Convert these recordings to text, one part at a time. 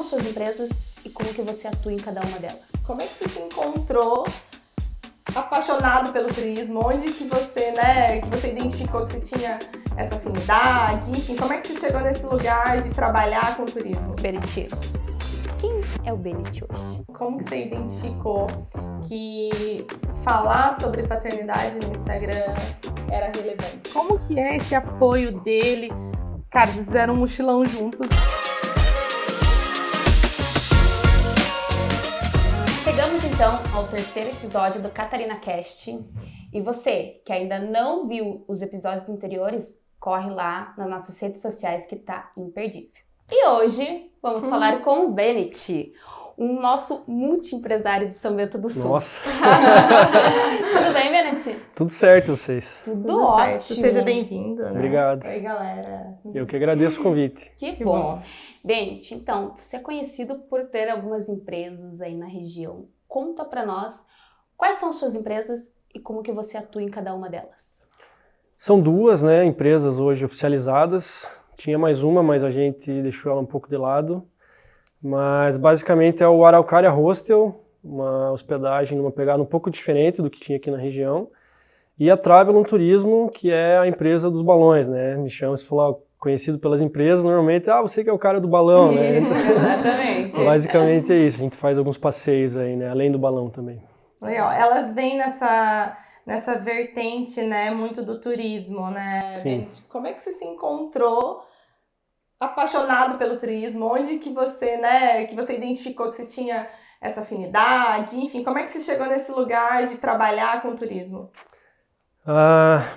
são as suas empresas e como que você atua em cada uma delas? Como é que você se encontrou apaixonado pelo turismo? Onde que você, que você identificou que você tinha essa afinidade? Enfim, como é que você chegou nesse lugar de trabalhar com turismo? Beniti. Quem é o Beniti hoje? Como que você identificou que falar sobre paternidade no Instagram era relevante? Como que é esse apoio dele? Cara, vocês fizeram um mochilão juntos. Chegamos então ao terceiro episódio do Catarina Cast. E você que ainda não viu os episódios anteriores, corre lá nas nossas redes sociais que tá imperdível. E hoje vamos falar com o Beniti, um nosso multi-empresário de São Bento do Sul. Nossa! Tudo bem, Beniti? Tudo certo, vocês? Tudo ótimo. Seja bem-vindo, né? Obrigado. Oi, galera. Eu que agradeço o convite. Que bom. Beniti, então, você é conhecido por ter algumas empresas aí na região. Conta pra nós quais são suas empresas e como que você atua em cada uma delas. São duas, empresas hoje oficializadas. Tinha mais uma, mas a gente deixou ela um pouco de lado. Mas basicamente é o Araucária Hostel, uma hospedagem numa pegada um pouco diferente do que tinha aqui na região. E a Travelon Turismo, que é a empresa dos balões, Me chama, se falar conhecido pelas empresas, normalmente, você que é o cara do balão, Exatamente. Basicamente é isso, a gente faz alguns passeios aí, além do balão também. Legal, elas vêm nessa vertente, muito do turismo, Sim. Como é que você se encontrou apaixonado pelo turismo? Onde que você, que você identificou que você tinha essa afinidade? Enfim, como é que você chegou nesse lugar de trabalhar com turismo?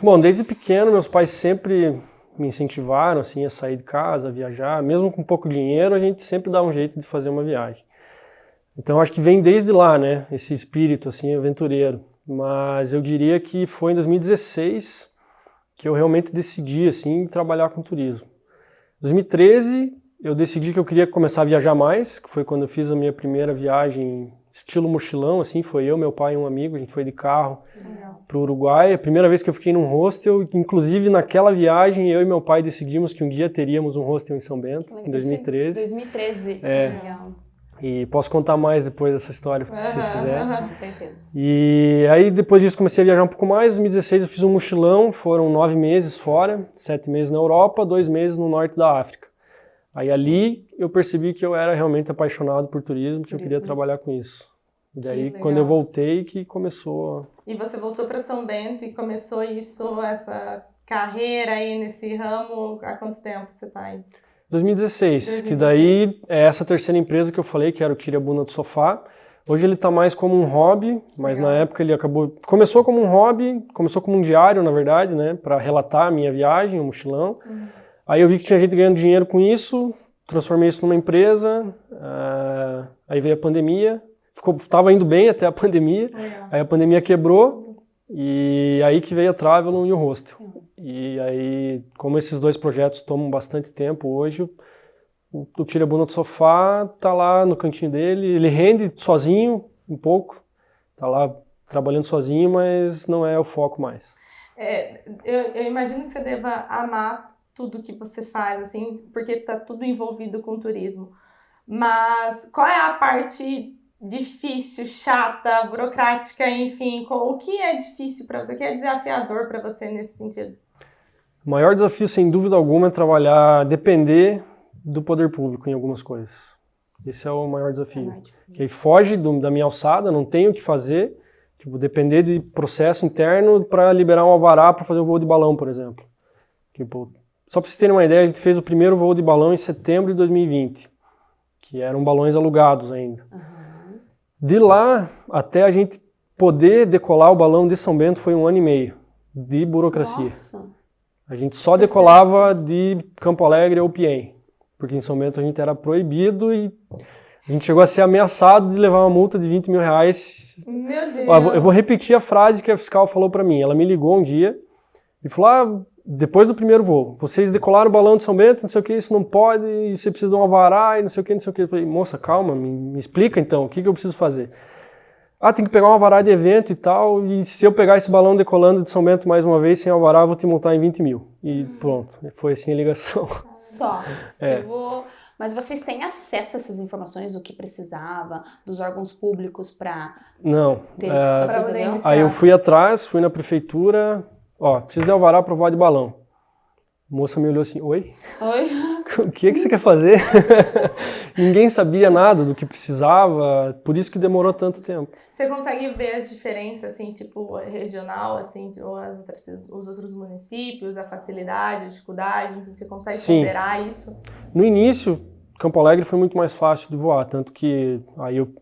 Bom, desde pequeno meus pais sempre me incentivaram a sair de casa, a viajar. Mesmo com pouco dinheiro, a gente sempre dá um jeito de fazer uma viagem. Então acho que vem desde lá, esse espírito aventureiro. Mas eu diria que foi em 2016 que eu realmente decidi trabalhar com turismo. Em 2013 eu decidi que eu queria começar a viajar mais, que foi quando eu fiz a minha primeira viagem estilo mochilão, foi eu, meu pai e um amigo, a gente foi de carro para o Uruguai. A primeira vez que eu fiquei num hostel, inclusive naquela viagem eu e meu pai decidimos que um dia teríamos um hostel em São Bento, em 2013. 2013, legal. E posso contar mais depois dessa história, se vocês quiserem. Com certeza. E aí depois disso comecei a viajar um pouco mais. Em 2016 eu fiz um mochilão, foram 9 meses fora, 7 meses na Europa, 2 meses no norte da África. Aí ali eu percebi que eu era realmente apaixonado por turismo, que eu queria trabalhar com isso. E daí quando eu voltei que começou... E você voltou para São Bento e começou essa carreira aí nesse ramo, há quanto tempo você está aí? 2016, que daí é essa terceira empresa que eu falei, que era o Tire a Bunda do Sofá. Hoje ele está mais como um hobby, mas na época ele começou como um hobby, começou como um diário, na verdade, para relatar a minha viagem, o mochilão. Aí eu vi que tinha gente ganhando dinheiro com isso, transformei isso numa empresa, aí veio a pandemia, estava indo bem até a pandemia, aí a pandemia quebrou, e aí que veio a Travelon e o Hostel. E aí, como esses dois projetos tomam bastante tempo hoje, o Tire a Bunda do Sofá tá lá no cantinho dele, ele rende sozinho um pouco, tá lá trabalhando sozinho, mas não é o foco mais. Eu imagino que você deva amar tudo que você faz, porque tá tudo envolvido com turismo. Mas qual é a parte difícil, chata, burocrática, enfim, o que é difícil para você, o que é desafiador para você nesse sentido? O maior desafio, sem dúvida alguma, é depender do poder público em algumas coisas. Esse é o maior desafio. Que aí foge da minha alçada, não tenho o que fazer, depender de processo interno para liberar um alvará para fazer um voo de balão, por exemplo. Só para vocês terem uma ideia, a gente fez o primeiro voo de balão em setembro de 2020, que eram balões alugados ainda. De lá até a gente poder decolar o balão de São Bento foi 1 ano e meio de burocracia. Nossa. A gente só decolava de Campo Alegre ou Piem, porque em São Bento a gente era proibido e a gente chegou a ser ameaçado de levar uma multa de R$20 mil. Meu Deus! Eu vou repetir a frase que a fiscal falou para mim. Ela me ligou um dia e falou, depois do primeiro voo, vocês decolaram o balão de São Bento, não sei o que, isso não pode, você precisa de um alvará e não sei o que, não sei o que. Eu falei, moça, calma, me explica então, o que eu preciso fazer? Tem que pegar um alvará de evento e tal, e se eu pegar esse balão decolando de São Bento mais uma vez sem alvará, eu vou te multar em 20 mil. E pronto, foi assim a ligação. Só. Mas vocês têm acesso a essas informações do que precisava, dos órgãos públicos para Não. ter esse Pra poder iniciar. Aí eu fui atrás, fui na prefeitura, preciso de alvará para voar de balão. A moça me olhou assim, oi? Oi? O que você quer fazer? Ninguém sabia nada do que precisava, por isso que demorou tanto tempo. Você consegue ver as diferenças, assim, tipo, regional, assim, ou os outros municípios, a facilidade, a dificuldade, você consegue ponderar isso? No início, Campo Alegre foi muito mais fácil de voar, tanto que aí eu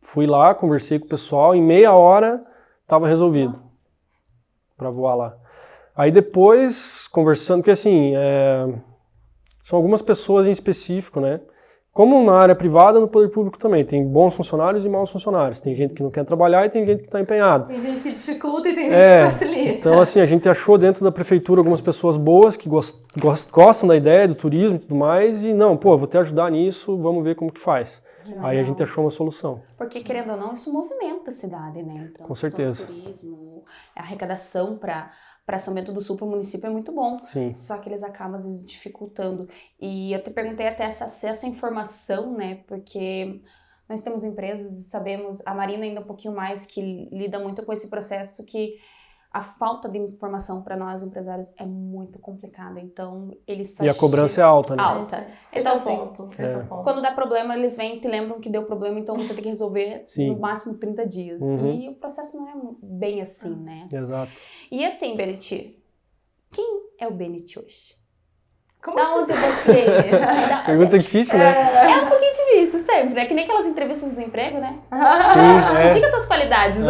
fui lá, conversei com o pessoal, em meia hora estava resolvido para voar lá. Aí depois, conversando, porque assim, são algumas pessoas em específico, né? Como na área privada, no poder público também, tem bons funcionários e maus funcionários. Tem gente que não quer trabalhar e tem gente que está empenhado. Tem gente que dificulta e tem gente que facilita. Então assim, a gente achou dentro da prefeitura algumas pessoas boas que gostam da ideia do turismo e tudo mais e não, vou te ajudar nisso, vamos ver como que faz. Aí a gente achou uma solução. Porque, querendo ou não, isso movimenta a cidade, né? Então, com certeza. O turismo, a arrecadação para São Bento do Sul, para o município, é muito bom. Sim. Só que eles acabam, às vezes, dificultando. E eu te perguntei até esse acesso à informação, né? Porque nós temos empresas e sabemos, a Marina ainda um pouquinho mais, que lida muito com esse processo, que a falta de informação para nós, empresários, é muito complicada. Então, eles só E a cobrança é alta, né? alta. Então, assim, ponto. quando dá problema, eles vêm e te lembram que deu problema, então você tem que resolver no máximo 30 dias. E o processo não é bem assim, né? Exato. E assim, Beniti, quem é o Beniti hoje? Como Da onde você... Pergunta difícil, né? É um pouquinho difícil, sempre, né? Que nem aquelas entrevistas do emprego, né? Sim, Diga tuas qualidades,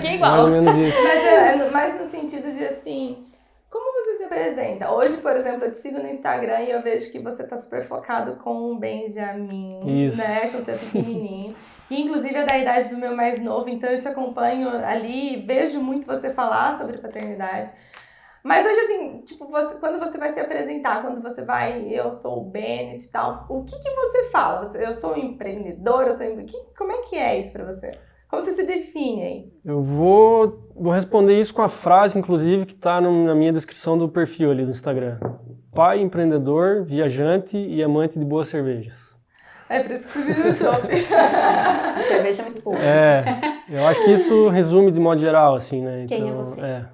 que é igual. mais ou menos isso. Mas é mais no sentido de, assim, como você se apresenta? Hoje, por exemplo, eu te sigo no Instagram e eu vejo que você tá super focado com o Benjamin, Isso. né? Com o seu pequenininho. Que, inclusive, é da idade do meu mais novo, então eu te acompanho ali, vejo muito você falar sobre paternidade. Mas hoje, assim, tipo, quando você vai se apresentar, quando você vai, eu sou o Bennett e tal, o que você fala? Eu sou um empreendedor, como é que é isso pra você? Como você se define aí? Eu vou responder isso com a frase, inclusive, que está na minha descrição do perfil ali do Instagram. Pai, empreendedor, viajante e amante de boas cervejas. É por isso que você vive no shopping. A cerveja é muito boa. Eu acho que isso resume de modo geral, assim, né? Quem é você?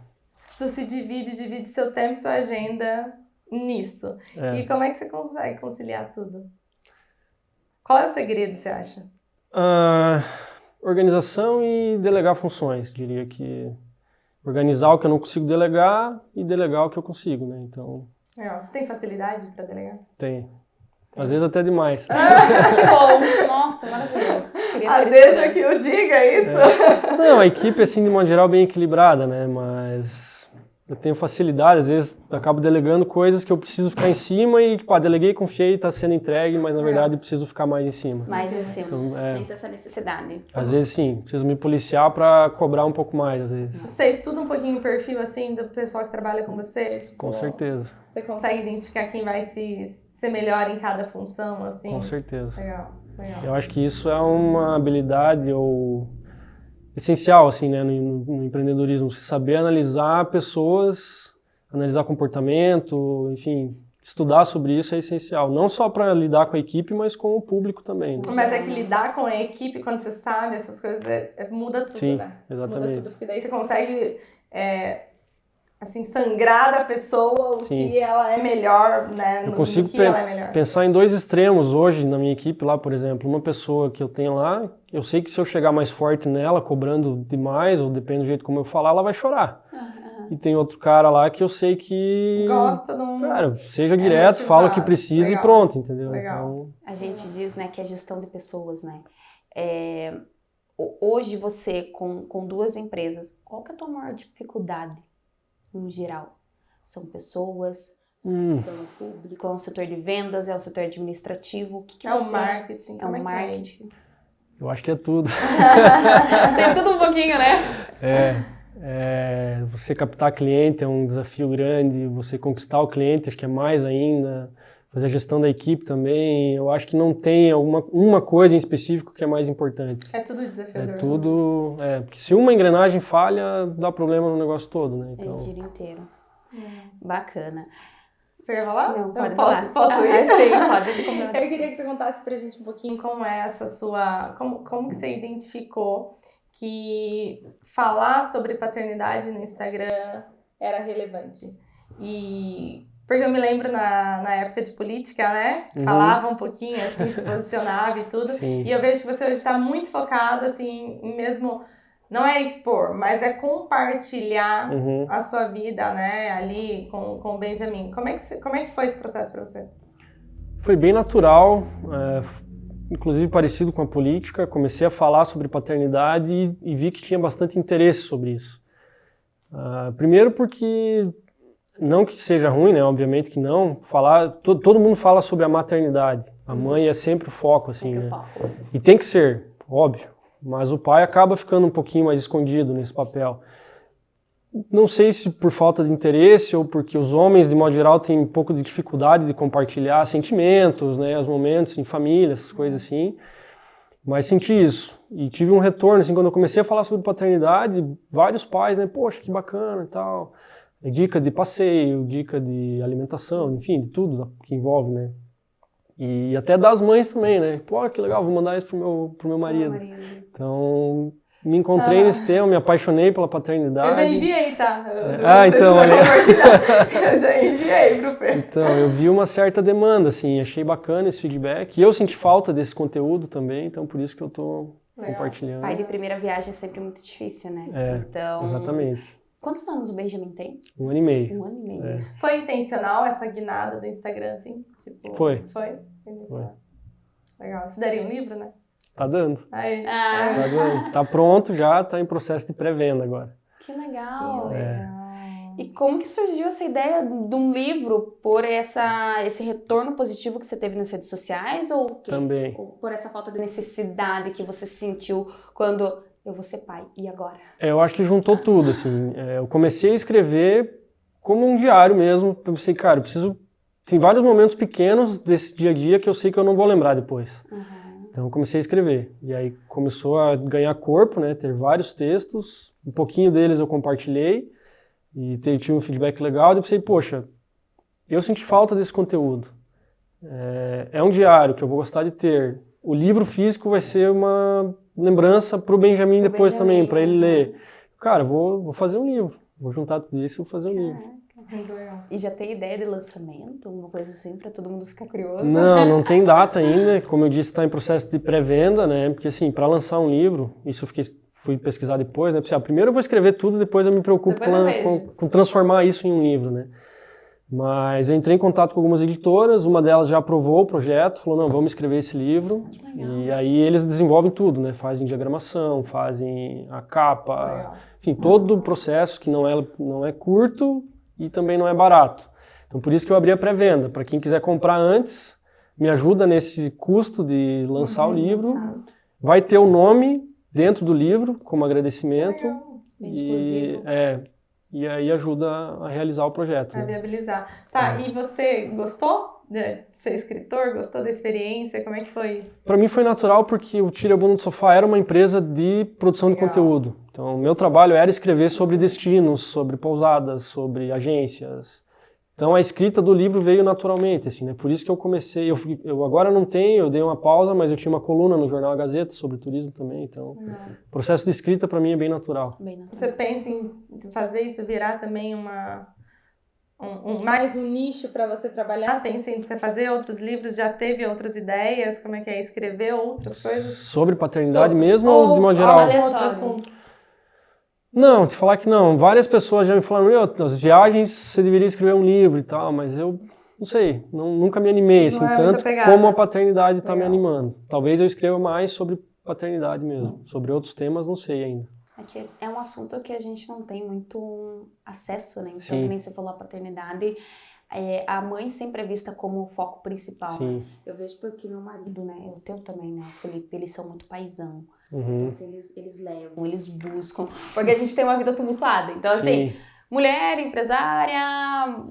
Tu se divide seu tempo e sua agenda nisso. E como é que você consegue conciliar tudo? Qual é o segredo, você acha? Organização e delegar funções. Diria que organizar o que eu não consigo delegar e delegar o que eu consigo, né? Então... Você tem facilidade para delegar? Tem. Às vezes até demais. Que bom! Nossa, maravilhoso. Desde que eu diga isso. Não, a equipe, assim, de modo geral, bem equilibrada, né? Mas eu tenho facilidade, às vezes eu acabo delegando coisas que eu preciso ficar em cima e, deleguei, confiei, está sendo entregue, mas na verdade eu preciso ficar mais em cima. Mais em cima, então, você sente essa necessidade. Às vezes sim, preciso me policiar para cobrar um pouco mais, às vezes. Você estuda um pouquinho o perfil, assim, do pessoal que trabalha com você? Tipo, com certeza. Você consegue identificar quem vai ser melhor em cada função, assim? Com certeza. Legal. Eu acho que isso é uma habilidade essencial, assim, né, no empreendedorismo. Você saber analisar pessoas, analisar comportamento, enfim, estudar sobre isso é essencial. Não só para lidar com a equipe, mas com o público também. Né? Mas é que lidar com a equipe, quando você sabe essas coisas, muda tudo, Sim, né? Exatamente. Muda tudo, porque daí você consegue... assim, sangrar da pessoa o Sim. que ela é melhor, né? Eu consigo ela é melhor. pensar em dois extremos hoje na minha equipe lá, por exemplo. Uma pessoa que eu tenho lá, eu sei que se eu chegar mais forte nela, cobrando demais, ou depende do jeito como eu falar, ela vai chorar. E tem outro cara lá que eu sei que... Gosta de um... Cara, seja direto, fala o que precisa e pronto, entendeu? Legal. Então... A gente diz, né, que é gestão de pessoas, né? Hoje você, com duas empresas, qual que é a tua maior dificuldade? No geral, são pessoas, são o público, é um setor de vendas, é o setor administrativo, o que é o marketing? É o marketing. Eu acho que é tudo. Tem tudo um pouquinho, né? Você captar cliente é um desafio grande, você conquistar o cliente acho que é mais ainda, fazer a gestão da equipe também, eu acho que não tem uma coisa em específico que é mais importante. É tudo desafiador. É tudo, porque se uma engrenagem falha, dá problema no negócio todo, né? Então... É o dia inteiro. Bacana. Você quer falar? Não, Eu pode posso, falar. posso ir? Sim, pode comer. Eu queria que você contasse pra gente um pouquinho como é essa sua... Como que você identificou que falar sobre paternidade no Instagram era relevante? Porque eu me lembro na época de política, né? Falava um pouquinho, assim, se posicionava e tudo. Sim. E eu vejo que você hoje está muito focada, assim, em mesmo... Não é expor, mas é compartilhar a sua vida, né? Ali com o Benjamin. Como é que foi esse processo para você? Foi bem natural, inclusive parecido com a política. Comecei a falar sobre paternidade e vi que tinha bastante interesse sobre isso. Primeiro porque, não que seja ruim, né? Obviamente que não, todo mundo fala sobre a maternidade. A mãe é sempre o foco, assim, né? E tem que ser, óbvio. Mas o pai acaba ficando um pouquinho mais escondido nesse papel. Não sei se por falta de interesse ou porque os homens, de modo geral, têm um pouco de dificuldade de compartilhar sentimentos, né, os momentos em família, essas coisas assim. Mas senti isso. E tive um retorno, assim, quando eu comecei a falar sobre paternidade, vários pais, né, poxa, que bacana e tal. Dica de passeio, dica de alimentação, enfim, de tudo que envolve, né. E até das mães também, né? Pô, que legal, vou mandar isso pro meu marido. Então, me encontrei nesse tema, me apaixonei pela paternidade. Eu já enviei, tá? Então, olha. Eu já enviei pro Fê. Então, eu vi uma certa demanda, assim, achei bacana esse feedback. E eu senti falta desse conteúdo também, então por isso que eu tô compartilhando. Pai de primeira viagem é sempre muito difícil, né? Então, exatamente. Quantos anos o Benjamin tem? 1 ano e meio. 1 ano e meio. Foi intencional essa guinada do Instagram, assim? Tipo, Foi. Legal. Isso daria um livro, né? Tá dando. Aí. Tá dando. Tá pronto já, tá em processo de pré-venda agora. Que legal. legal. E como que surgiu essa ideia de um livro por esse retorno positivo que você teve nas redes sociais? Ou Também. Ou por essa falta de necessidade que você sentiu quando... Eu vou ser pai, e agora? Eu acho que juntou tudo, assim. Eu comecei a escrever como um diário mesmo. Eu pensei, cara, eu preciso... Tem vários momentos pequenos desse dia a dia que eu sei que eu não vou lembrar depois. Então eu comecei a escrever. E aí começou a ganhar corpo, né? Ter vários textos. Um pouquinho deles eu compartilhei. E tive um feedback legal. E eu pensei, poxa, eu senti falta desse conteúdo. É um diário que eu vou gostar de ter. O livro físico vai ser uma... lembrança para o Benjamin depois também, para ele ler. Cara, vou fazer um livro, vou juntar tudo isso e vou fazer um livro. E já tem ideia de lançamento, uma coisa assim, para todo mundo ficar curioso? Não tem data ainda, como eu disse, está em processo de pré-venda, né, porque assim, para lançar um livro, isso eu fui pesquisar depois, né, porque, primeiro eu vou escrever tudo, depois eu me preocupo com transformar isso em um livro, né. Mas eu entrei em contato com algumas editoras, uma delas já aprovou o projeto, falou, não, vamos escrever esse livro. E aí eles desenvolvem tudo, né? Fazem diagramação, fazem a capa, enfim, todo o processo que não é curto e também não é barato. Então por isso que eu abri a pré-venda, para quem quiser comprar antes, me ajuda nesse custo de lançar o livro. Vai ter o nome dentro do livro, como agradecimento. Bem exclusivo. E aí ajuda a realizar o projeto. A viabilizar. Tá, e você gostou de ser escritor? Gostou da experiência? Como é que foi? Para mim foi natural porque o Tire a Bunda do Sofá era uma empresa de produção de conteúdo. Então o meu trabalho era escrever sobre destinos, sobre pousadas, sobre agências. Então a escrita do livro veio naturalmente, assim, né? Por isso que eu comecei, eu agora não tenho, eu dei uma pausa, mas eu tinha uma coluna no jornal A Gazeta sobre turismo também, então o processo de escrita para mim é bem natural. Você pensa em fazer isso virar também mais um nicho para você trabalhar? Pensa em fazer outros livros? Já teve outras ideias? Como é que é escrever outras coisas? Sobre paternidade mesmo ou de modo geral? Outro assunto. Não, te falar que não. Várias pessoas já me falaram, nas viagens você deveria escrever um livro e tal, mas eu não sei, nunca me animei assim, tanto como a paternidade está me animando. Talvez eu escreva mais sobre paternidade mesmo, sobre outros temas não sei ainda. É um assunto que a gente não tem muito acesso, né? Então, que nem você falou, a paternidade, a mãe sempre é vista como o foco principal. Sim. Eu vejo porque meu marido, né, o teu também, né, Felipe, eles são muito paizão. Uhum. Então, assim, eles levam, eles buscam, porque a gente tem uma vida tumultuada. Então, assim, mulher, empresária,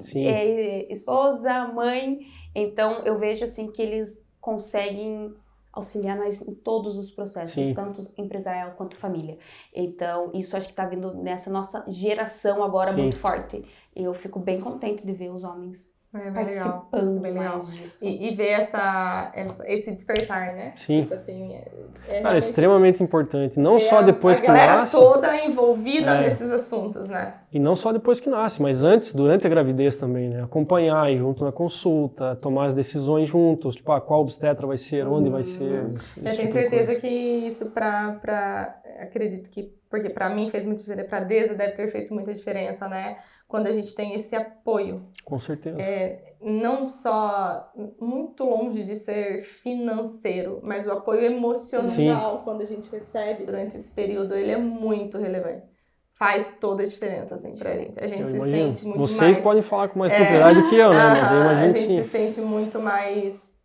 esposa, mãe. Então, eu vejo, assim, que eles conseguem auxiliar nós em todos os processos, tanto empresarial quanto família. Então, isso acho que está vindo nessa nossa geração agora muito forte. Eu fico bem contente de ver os homens É bem participando bem legal. mais disso. E ver esse despertar, né? Sim. Tipo assim, Cara, é extremamente importante. Não só depois que nasce. A galera nasce. toda envolvida nesses assuntos, né? E não só depois que nasce, mas antes, durante a gravidez também, né? Acompanhar, ir junto na consulta, tomar as decisões juntos, tipo, qual obstetra vai ser, onde vai ser. Eu tenho certeza que isso acredito que, porque pra mim fez muita diferença, pra Deza deve ter feito muita diferença, né? Quando a gente tem esse apoio. Com certeza. Não só muito longe de ser financeiro, mas o apoio emocional quando a gente recebe durante esse período, ele é muito relevante. Faz toda a diferença, assim, pra gente. A gente se sente muito mais... Vocês podem falar com mais propriedade do que eu, né? Mas eu imagino que sim. A gente se sente muito mais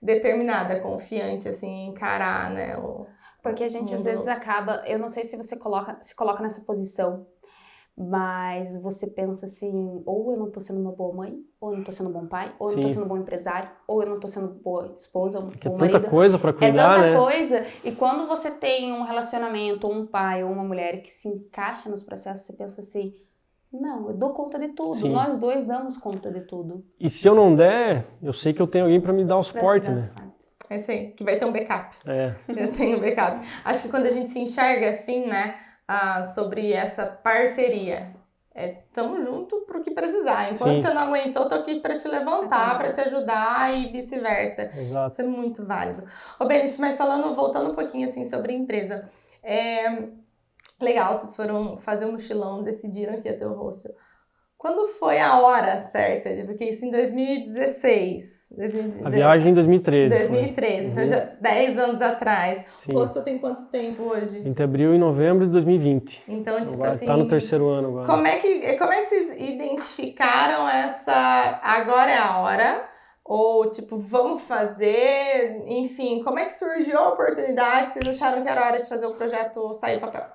determinada, confiante, assim, em encarar, né? Porque a gente às vezes acaba... Eu não sei se você se coloca nessa posição, mas você pensa assim, ou eu não tô sendo uma boa mãe, ou eu não tô sendo um bom pai, ou eu não tô sendo um bom empresário, ou eu não tô sendo boa esposa, ou Porque é marido. tanta coisa pra cuidar, né? É tanta coisa. E quando você tem um relacionamento, ou um pai, ou uma mulher que se encaixa nos processos, você pensa assim, não, eu dou conta de tudo. Sim. Nós dois damos conta de tudo. E se eu não der, eu sei que eu tenho alguém pra me dar o suporte, né? É sim, que vai ter um backup. É. Eu tenho um backup. Acho que quando a gente se enxerga assim, né? Sobre essa parceria. Tamo junto pro que precisar. Enquanto você não aguentou, eu tô aqui para te levantar, para te ajudar e vice-versa. Exato. Isso é muito válido. Benito, mas voltando um pouquinho assim sobre a empresa. Legal, vocês foram fazer um mochilão, decidiram que ia ter o hostel. Quando foi a hora certa? Porque isso em 2016. A viagem em 2013. 2013, então já 10 anos atrás. Sim. O hostel tem quanto tempo hoje? A gente abriu em novembro de 2020. Então, tipo assim... Tá no terceiro ano agora. Como é que vocês identificaram agora é a hora? Ou, tipo, vamos fazer? Enfim, como é que surgiu a oportunidade? Vocês acharam que era hora de fazer o projeto sair do papel?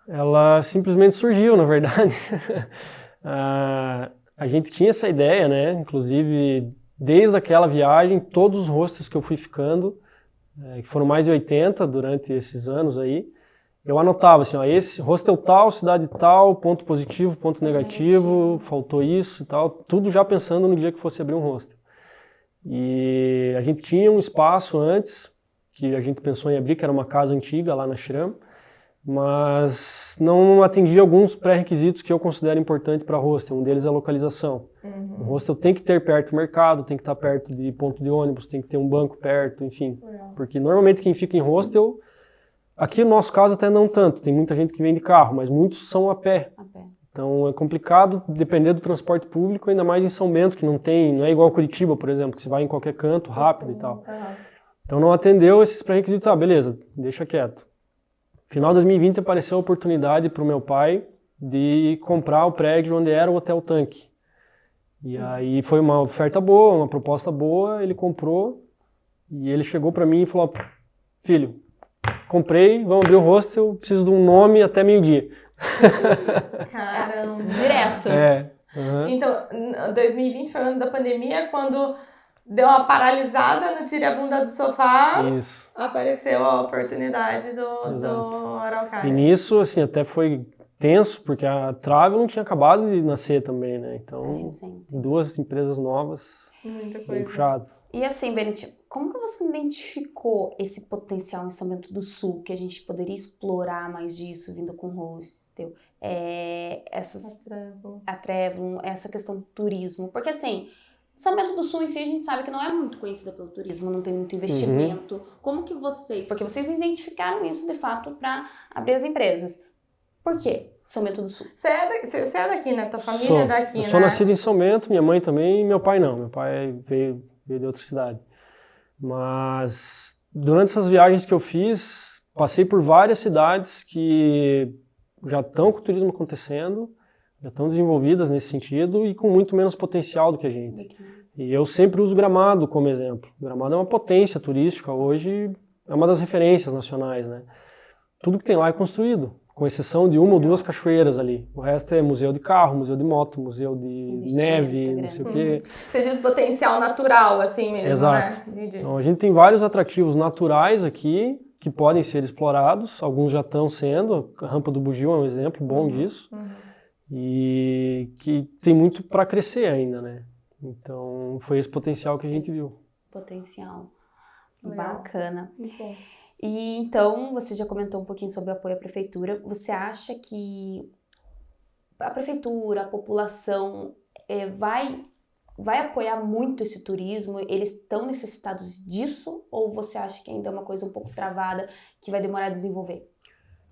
Ela simplesmente surgiu, na verdade. A gente tinha essa ideia, né? Inclusive, desde aquela viagem, todos os hostels que eu fui ficando, que foram mais de 80 durante esses anos aí, eu anotava assim, esse hostel tal, cidade tal, ponto positivo, ponto negativo, faltou isso e tal, tudo já pensando no dia que fosse abrir um hostel. E a gente tinha um espaço antes, que a gente pensou em abrir, que era uma casa antiga lá na Shram, mas não atendia alguns pré-requisitos que eu considero importante para hostel. Um deles é a localização. O hostel tem que ter perto do mercado, tem que estar perto de ponto de ônibus, tem que ter um banco perto, enfim. Porque normalmente quem fica em hostel, aqui no nosso caso até não tanto, tem muita gente que vem de carro, mas muitos são a pé. Então é complicado depender do transporte público, ainda mais em São Bento, que não é igual Curitiba, por exemplo, que você vai em qualquer canto rápido e tal. Então não atendeu esses pré-requisitos, beleza, deixa quieto. Final de 2020 apareceu a oportunidade para o meu pai de comprar o prédio onde era o Hotel Tanque. E aí foi uma oferta boa, uma proposta boa, ele comprou e ele chegou para mim e falou, filho, comprei, vamos abrir o hostel, preciso de um nome até meio-dia. Caramba! Direto. Então, 2020 foi o ano da pandemia, quando deu uma paralisada no tire a bunda do sofá, Isso. Apareceu a oportunidade do Araucária. E nisso, assim, até foi tenso, porque a Travel não tinha acabado de nascer também, né? Então, duas empresas novas, muita coisa. Bem puxado. E assim, Benito, como que você identificou esse potencial em São Bento do Sul, que a gente poderia explorar mais disso, vindo com o hostel? A Travel, essa questão do turismo. Porque assim... São Bento do Sul em si a gente sabe que não é muito conhecida pelo turismo, não tem muito investimento. Como que vocês... Porque vocês identificaram isso de fato para abrir as empresas. Por quê São Bento do Sul? Você é daqui, né? Tua família é daqui, né? Eu sou nascido em São Bento, minha mãe também e meu pai não. Meu pai veio de outra cidade. Mas durante essas viagens que eu fiz, passei por várias cidades que já estão com o turismo acontecendo, já estão desenvolvidas nesse sentido e com muito menos potencial do que a gente. E eu sempre uso Gramado como exemplo. Gramado é uma potência turística hoje, é uma das referências nacionais, né? Tudo que tem lá é construído, com exceção de uma ou duas cachoeiras ali. O resto é museu de carro, museu de moto, museu de neve, não sei o quê. Você diz potencial natural, assim mesmo, Exato. Né? Então, a gente tem vários atrativos naturais aqui, que podem ser explorados, alguns já estão sendo, a Rampa do Bugio é um exemplo bom disso. E que tem muito para crescer ainda, né? Então, foi esse potencial que a gente viu. Potencial. Legal. Bacana. Muito bom. E então, você já comentou um pouquinho sobre o apoio à prefeitura. Você acha que a prefeitura, a população vai apoiar muito esse turismo? Eles estão necessitados disso? Ou você acha que ainda é uma coisa um pouco travada, que vai demorar a desenvolver?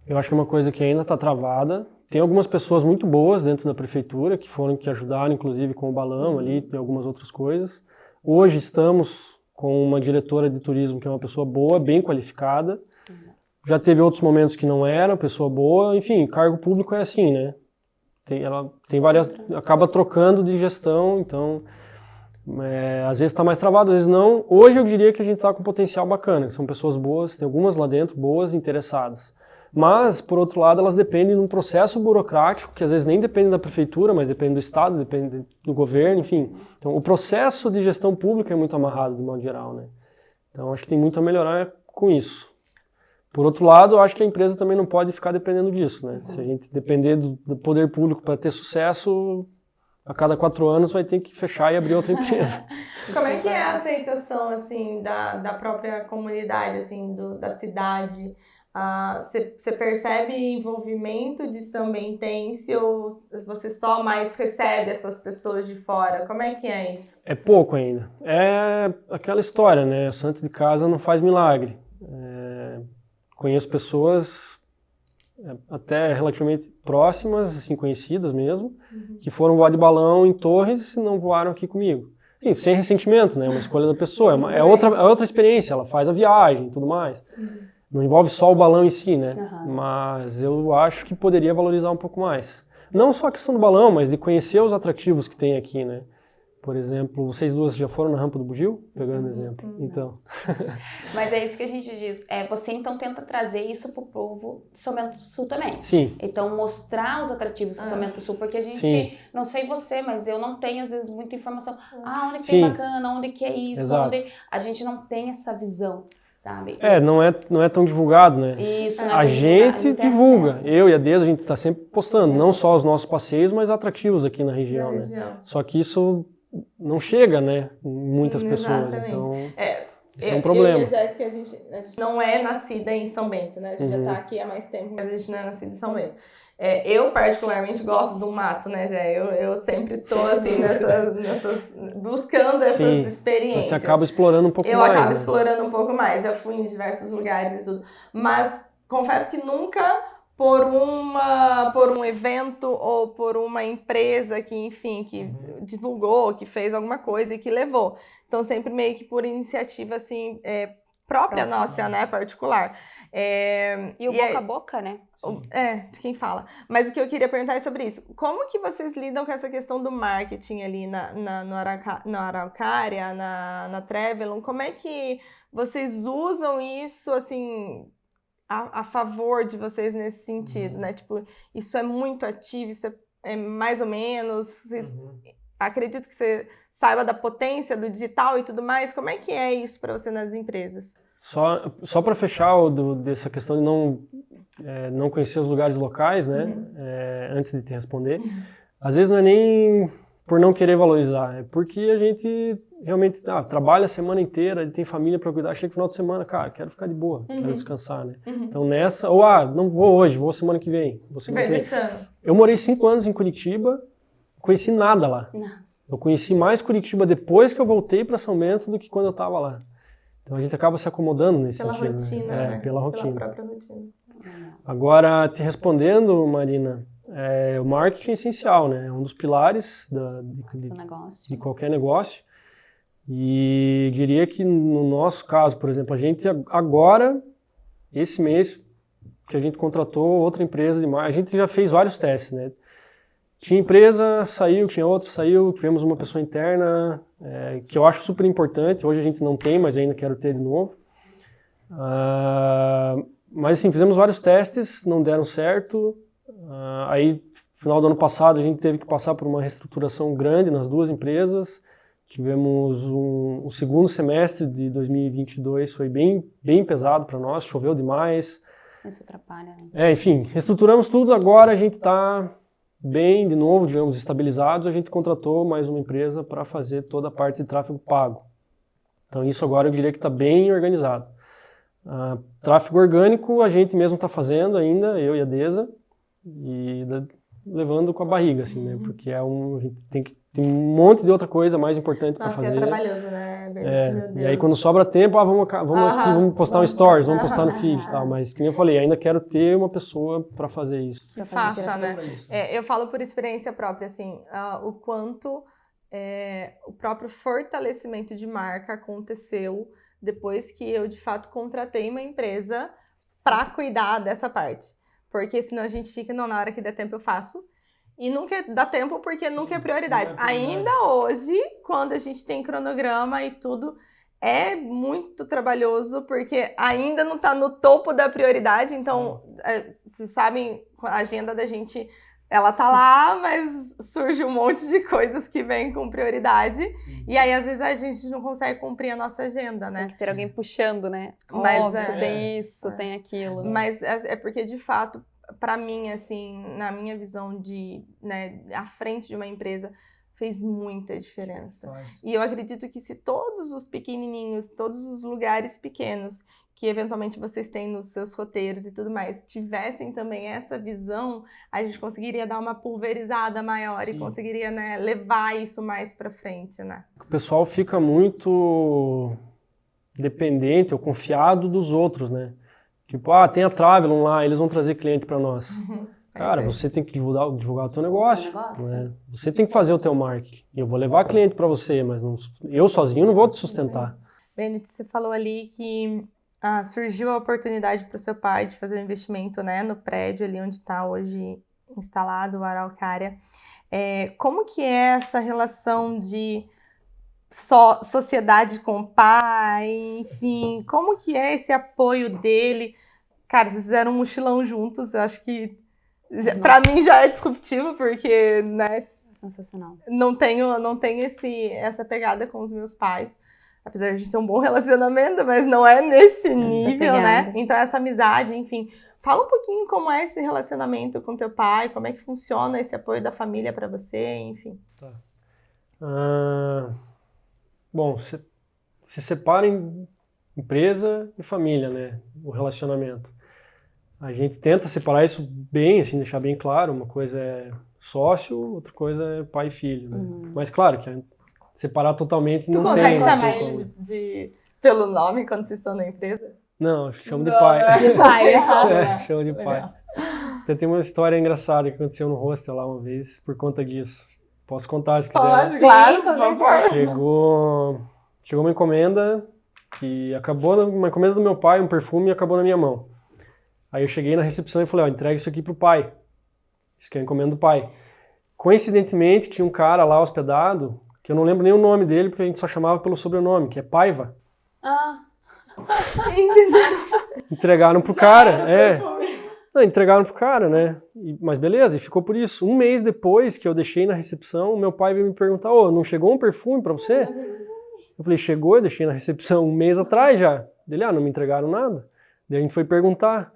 Eu acho que é uma coisa que ainda está travada. Tem algumas pessoas muito boas dentro da prefeitura que ajudaram, inclusive, com o balão ali e algumas outras coisas. Hoje estamos com uma diretora de turismo que é uma pessoa boa, bem qualificada. Já teve outros momentos que não era, pessoa boa. Enfim, cargo público é assim, né? Ela tem várias... Acaba trocando de gestão, então... às vezes está mais travado, às vezes não. Hoje eu diria que a gente está com um potencial bacana, que são pessoas boas, tem algumas lá dentro boas, interessadas. Mas, por outro lado, elas dependem de um processo burocrático, que às vezes nem depende da prefeitura, mas depende do Estado, depende do governo, enfim. Então, o processo de gestão pública é muito amarrado, de modo geral, né? Então, acho que tem muito a melhorar com isso. Por outro lado, eu acho que a empresa também não pode ficar dependendo disso, né? Se a gente depender do poder público para ter sucesso, a cada 4 anos vai ter que fechar e abrir outra empresa. Como é que é a aceitação, assim, da própria comunidade, assim, da cidade? Você percebe envolvimento de sambentense ou você só mais recebe essas pessoas de fora? Como é que é isso? É pouco ainda. É aquela história, né? O santo de casa não faz milagre. Conheço pessoas até relativamente próximas, assim, conhecidas mesmo, que foram voar de balão em Torres e não voaram aqui comigo. Sim, sem ressentimento, né? É uma escolha da pessoa. É outra experiência, ela faz a viagem e tudo mais. Não envolve só o balão em si, né? Mas eu acho que poderia valorizar um pouco mais. Não só a questão do balão, mas de conhecer os atrativos que tem aqui, né? Por exemplo, vocês duas já foram na Rampa do Bugio? Pegando exemplo. Então. Mas é isso que a gente diz. Você então tenta trazer isso pro povo de São Bento do Sul também. Sim. Então mostrar os atrativos de São Bento do Sul, porque a gente, Sim. não sei você, mas eu não tenho às vezes muita informação. Onde que Sim. tem bacana, onde que é isso, Exato. a gente não tem essa visão, sabe? Não é tão divulgado, né? Isso, né? A gente divulga. Acesso. Eu e a Deza, a gente está sempre postando, não só os nossos passeios, mas atrativos aqui na região, né? Só que isso não chega, né, em muitas pessoas, então isso é um problema. Eu e a Jéssica, a gente não é nascida em São Bento, né, a gente já tá aqui há mais tempo, mas a gente não é nascida em São Bento. Eu particularmente gosto do mato, né, Jé, eu sempre tô assim, buscando essas experiências. Você acaba explorando um pouco mais. Eu acabo explorando um pouco mais, já fui em diversos lugares e tudo, mas confesso que nunca por um evento ou por uma empresa que, enfim, que divulgou, que fez alguma coisa e que levou. Então, sempre meio que por iniciativa, assim, própria nossa, né, particular. E o boca a boca, né? Quem fala. Mas o que eu queria perguntar é sobre isso. Como que vocês lidam com essa questão do marketing ali na Araucária, na Travelon? Como é que vocês usam isso, assim... A favor de vocês nesse sentido, né? Tipo, isso é muito ativo, isso é mais ou menos. Vocês, acredito que você saiba da potência do digital e tudo mais. Como é que é isso para você nas empresas? Só para fechar dessa questão de não conhecer os lugares locais, né? Antes de te responder, às vezes não é nem por não querer valorizar, é porque a gente realmente trabalha a semana inteira, tem família para cuidar, chega no final de semana, cara, quero ficar de boa, quero descansar, né? Então nessa, não vou hoje, vou semana que vem. Eu morei 5 anos em Curitiba, conheci nada lá. Eu conheci mais Curitiba depois que eu voltei para São Bento do que quando eu estava lá. Então a gente acaba se acomodando nesse sentido. Rotina, né? Pela rotina. Pela própria rotina. Agora, te respondendo, Marina, o marketing é essencial, né? É um dos pilares de qualquer negócio. E diria que no nosso caso, por exemplo, a gente agora, esse mês, que a gente contratou outra empresa de marketing, a gente já fez vários testes, né? Tinha empresa, saiu, tinha outra, saiu, tivemos uma pessoa interna, que eu acho super importante, hoje a gente não tem, mas ainda quero ter de novo. Mas assim, fizemos vários testes, não deram certo. Aí, no final do ano passado, a gente teve que passar por uma reestruturação grande nas 2 empresas. Tivemos o segundo semestre de 2022, foi bem pesado para nós, choveu demais. Isso atrapalha, né? Enfim, reestruturamos tudo, agora a gente está bem, de novo, digamos, estabilizados, a gente contratou mais uma empresa para fazer toda a parte de tráfego pago. Então isso agora eu diria que está bem organizado. Tráfego orgânico a gente mesmo está fazendo ainda, eu e a Deza, e levando com a barriga, assim, né? Porque a gente tem um monte de outra coisa mais importante para fazer. Nossa, é trabalhoso, né? Meu Deus. E aí quando sobra tempo, vamos postar um stories, vamos postar no feed e tal. Mas, como eu falei, ainda quero ter uma pessoa para fazer isso. Que faça, né? Eu falo por experiência própria, assim, o quanto o próprio fortalecimento de marca aconteceu depois que eu, de fato, contratei uma empresa para cuidar dessa parte. Porque senão a gente fica, não, na hora que der tempo eu faço. E nunca dá tempo porque nunca é prioridade. Ainda hoje, quando a gente tem cronograma e tudo, é muito trabalhoso porque ainda não está no topo da prioridade. Então, vocês sabem, a agenda da gente, ela tá lá, mas surge um monte de coisas que vêm com prioridade. Sim. E aí, às vezes, a gente não consegue cumprir a nossa agenda, né? Tem que ter alguém puxando, né? Mas tem isso, tem aquilo. Mas é porque, de fato, para mim, assim, na minha visão de, né, à frente de uma empresa, fez muita diferença. E eu acredito que se todos os pequenininhos, todos os lugares pequenos que eventualmente vocês têm nos seus roteiros e tudo mais, tivessem também essa visão, a gente conseguiria dar uma pulverizada maior. Sim. E conseguiria, né, levar isso mais para frente, né? O pessoal fica muito dependente ou confiado dos outros, né? Tipo, tem a Travelon lá, eles vão trazer cliente para nós. Cara, você tem que divulgar o teu negócio. Né? Você tem que fazer o teu marketing. Eu vou levar cliente para você, mas eu sozinho não vou te sustentar. Benito, você falou ali que surgiu a oportunidade para o seu pai de fazer um investimento, né, no prédio ali onde está hoje instalado o Araucária. Como que é essa relação de sociedade com o pai, enfim, como que é esse apoio dele? Cara, vocês fizeram um mochilão juntos, eu acho que para mim já é disruptivo, porque, né, sensacional. Não tenho essa pegada com os meus pais, apesar de a gente ter um bom relacionamento, mas não é nesse nível, né? Então essa amizade, enfim, fala um pouquinho como é esse relacionamento com teu pai, como é que funciona esse apoio da família para você, enfim. Tá. Bom, se separa em empresa e família, né? O relacionamento. A gente tenta separar isso bem, assim, deixar bem claro. Uma coisa é sócio, outra coisa é pai e filho, né? Mas claro que separar totalmente não tem. Tu consegue chamar eles pelo nome quando vocês estão na empresa? Não, chamo de pai. De pai, chamo de pai. Até tem uma história engraçada que aconteceu no hostel lá uma vez por conta disso. Posso contar se quiser? Pode, claro, por favor. Chegou uma encomenda que uma encomenda do meu pai, um perfume, e acabou na minha mão. Aí eu cheguei na recepção e falei, entrega isso aqui pro pai. Isso aqui é a encomenda do pai. Coincidentemente, tinha um cara lá hospedado, que eu não lembro nem o nome dele, porque a gente só chamava pelo sobrenome, que é Paiva. Entregaram pro cara, entregaram pro cara, né? Mas beleza, e ficou por isso. Um mês depois que eu deixei na recepção, meu pai veio me perguntar, não chegou um perfume pra você? Eu falei, chegou, eu deixei na recepção um mês atrás já. Ele, não me entregaram nada. Daí a gente foi perguntar.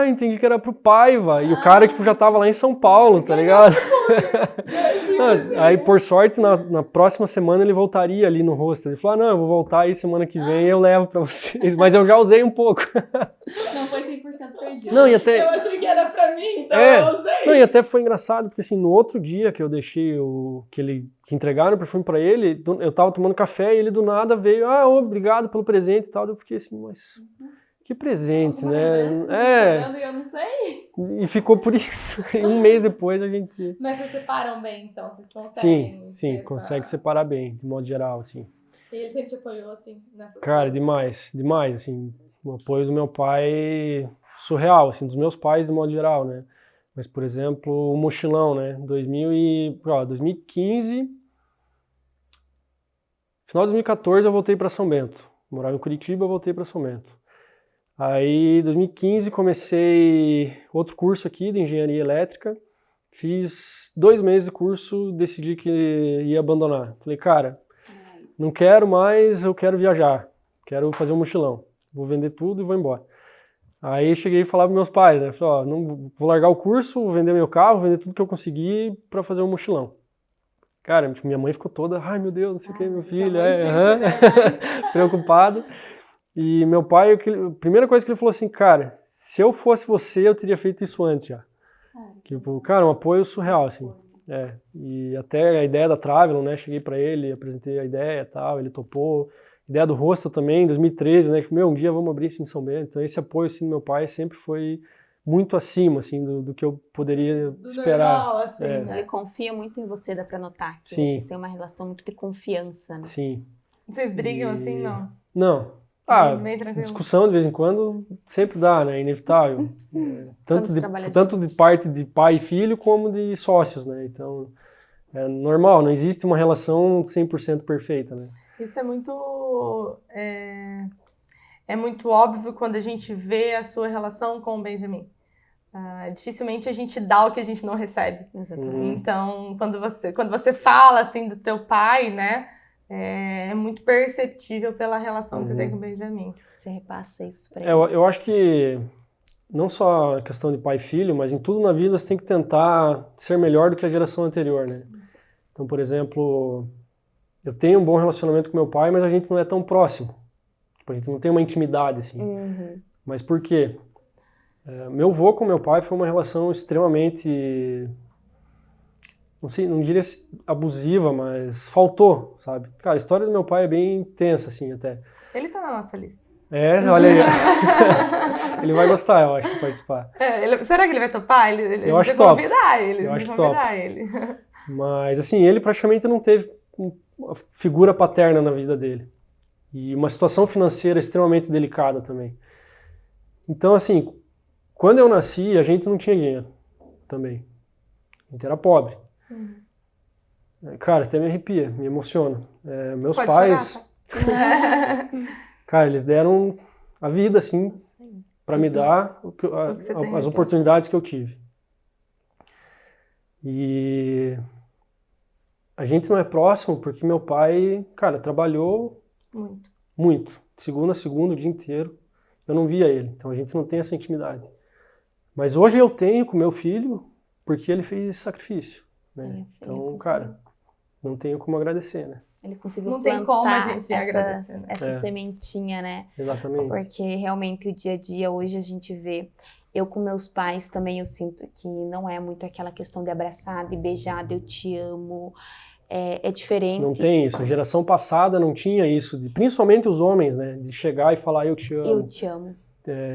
Entendi que era pro Paiva. E o cara, já tava lá em São Paulo, tá ligado? Aí, por sorte, na próxima semana ele voltaria ali no hostel. Ele falou, eu vou voltar aí semana que vem e eu levo pra vocês. Mas eu já usei um pouco. Não foi 100% perdido. Não, e até... Eu achei que era pra mim, então eu usei. Não, e até foi engraçado, porque assim, no outro dia que eu deixei que entregaram o perfume pra ele, eu tava tomando café e ele do nada veio, obrigado pelo presente e tal. Eu fiquei assim, mas... Que presente, né? E eu não sei. E ficou por isso. E um mês depois a gente... Mas vocês separam bem, então? Vocês conseguem? Sim, consegue separar bem, de modo geral, assim. E ele sempre te apoiou, assim, nessas Cara, coisas? demais, assim. O apoio do meu pai, surreal, assim, dos meus pais, de modo geral, né? Mas, por exemplo, o mochilão, né? 2015... Final de 2014 eu voltei para São Bento. Morava em Curitiba, eu voltei para São Bento. Aí, em 2015, comecei outro curso aqui de engenharia elétrica. Fiz 2 meses de curso, decidi que ia abandonar. Falei, cara, não quero mais, eu quero viajar. Quero fazer um mochilão. Vou vender tudo e vou embora. Aí cheguei a falar pros meus pais, né? Falei, ó, não, vou largar o curso, vou vender meu carro, vender tudo que eu conseguir pra fazer um mochilão. Cara, minha mãe ficou toda, ai meu Deus, não sei o que, meu filho, preocupado. E meu pai, a primeira coisa que ele falou assim, cara, se eu fosse você, eu teria feito isso antes já. Tipo, cara, um apoio surreal, assim. E até a ideia da Travelon, né, cheguei pra ele, apresentei a ideia e tal, ele topou. Ideia do hostel também, em 2013, né, um dia vamos abrir isso em São Bento. Então esse apoio, assim, do meu pai sempre foi muito acima, assim, do que eu poderia esperar. Normal, assim, né? Ele confia muito em você, dá pra notar que Sim. vocês têm uma relação muito de confiança, né? Sim. Vocês brigam assim, não? Não. Bem tranquilo. Discussão de vez em quando sempre dá, né? Inevitável. Tanto de parte de pai e filho, como de sócios, né? Então, é normal, não existe uma relação 100% perfeita, né? Isso é muito... É muito óbvio quando a gente vê a sua relação com o Benjamin. Dificilmente a gente dá o que a gente não recebe. Exatamente. Então, quando você fala, assim, do teu pai, né? É muito perceptível pela relação que você tem com o Benjamin. Você repassa isso pra ele. Eu acho que não só a questão de pai e filho, mas em tudo na vida você tem que tentar ser melhor do que a geração anterior, né? Então, por exemplo, eu tenho um bom relacionamento com meu pai, mas a gente não é tão próximo. Tipo, a gente não tem uma intimidade, assim. Mas por quê? Meu avô com meu pai foi uma relação extremamente... Não sei, não diria abusiva, mas faltou, sabe? Cara, a história do meu pai é bem intensa, assim, até. Ele tá na nossa lista. Olha aí. Ele vai gostar, eu acho, de participar. Será que ele vai topar? Eu acho top. Eu acho top. Ele. Mas, assim, ele praticamente não teve uma figura paterna na vida dele. E uma situação financeira extremamente delicada também. Então, assim, quando eu nasci, a gente não tinha dinheiro também. A gente era pobre. Cara, até me arrepia, me emociona. Meus Pode pais, chorar, tá? cara, eles deram a vida, assim, pra me dar as oportunidades que eu tive. E a gente não é próximo porque meu pai, cara, trabalhou muito. De segunda a segunda, o dia inteiro. Eu não via ele, então a gente não tem essa intimidade. Mas hoje eu tenho com meu filho porque ele fez esse sacrifício. Né? Então, cara, não tenho como agradecer, né? Ele conseguiu não tem como a gente agradecer, né? Essa sementinha, né? Exatamente. Porque realmente o dia a dia, hoje a gente vê, eu com meus pais também eu sinto que não é muito aquela questão de abraçar, de beijar, de eu te amo, é diferente. Não tem isso, a geração passada não tinha isso, principalmente os homens, né? De chegar e falar eu te amo. Eu te amo.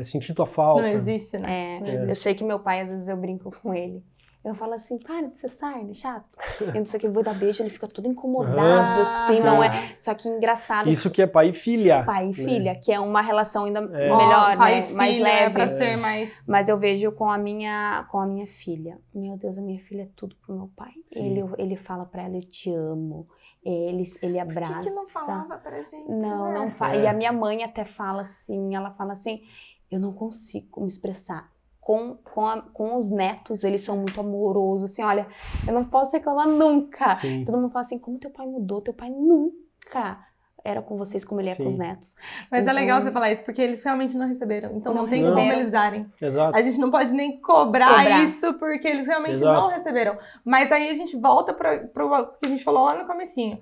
Sentir tua falta. Não existe, né? Eu sei que meu pai, às vezes eu brinco com ele. Eu falo assim, para de ser sarna, chato. Eu não sei o que, eu vou dar beijo, ele fica todo incomodado, assim, não é? Só que engraçado. Isso que é pai e filha. Pai e filha, que é uma relação ainda melhor, pai né? E filha, mais leve. Pra ser mais... Mas eu vejo com a minha filha. Meu Deus, a minha filha é tudo pro meu pai. Ele fala pra ela, eu te amo. Ele abraça. Por que não falava pra gente? Não fala. E a minha mãe até fala assim, ela fala assim, eu não consigo me expressar. Com os netos, eles são muito amorosos, assim, olha, eu não posso reclamar nunca. Sim. Todo mundo fala assim, como teu pai mudou? Teu pai nunca era com vocês como ele é com os netos. Mas é legal você falar isso, porque eles realmente não receberam, então não tem como eles darem. Exato. A gente não pode nem cobrar isso, porque eles realmente não receberam. Mas aí a gente volta pro que a gente falou lá no comecinho.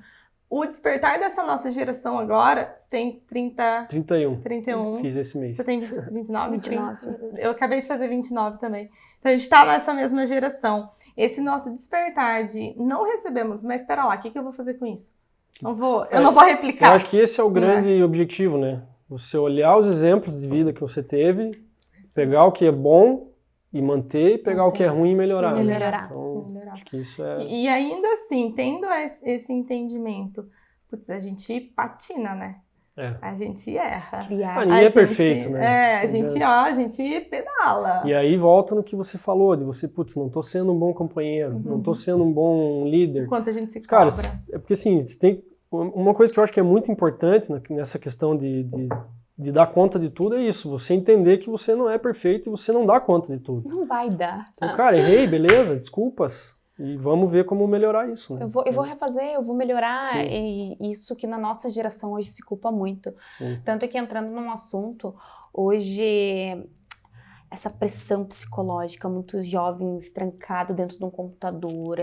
O despertar dessa nossa geração agora, você tem 31. Fiz esse mês. Você tem 29? 29. Eu acabei de fazer 29 também. Então a gente tá nessa mesma geração. Esse nosso despertar de não recebemos, mas espera lá, o que eu vou fazer com isso? Eu não vou replicar. Eu acho que esse é o grande objetivo, né? Você olhar os exemplos de vida que você teve, pegar o que é bom e manter, e pegar o que é ruim e melhorar. Melhorar. Então, acho que isso é... E ainda assim, tendo esse entendimento, putz, a gente patina, né? A gente erra. Ninguém é perfeito, né? A gente pedala. E aí volta no que você falou, de você, putz, não tô sendo um bom companheiro, não tô sendo um bom líder. Enquanto a gente se Cara, cobra. é porque assim, você tem uma coisa que eu acho que é muito importante nessa questão de dar conta de tudo é isso, você entender que você não é perfeito e você não dá conta de tudo. Não vai dar. Então, cara, errei, beleza, desculpas. E vamos ver como melhorar isso, né? Eu vou refazer, eu vou melhorar. E isso que na nossa geração hoje se culpa muito. Sim. Tanto que entrando num assunto, hoje essa pressão psicológica, muitos jovens trancados dentro de um computador,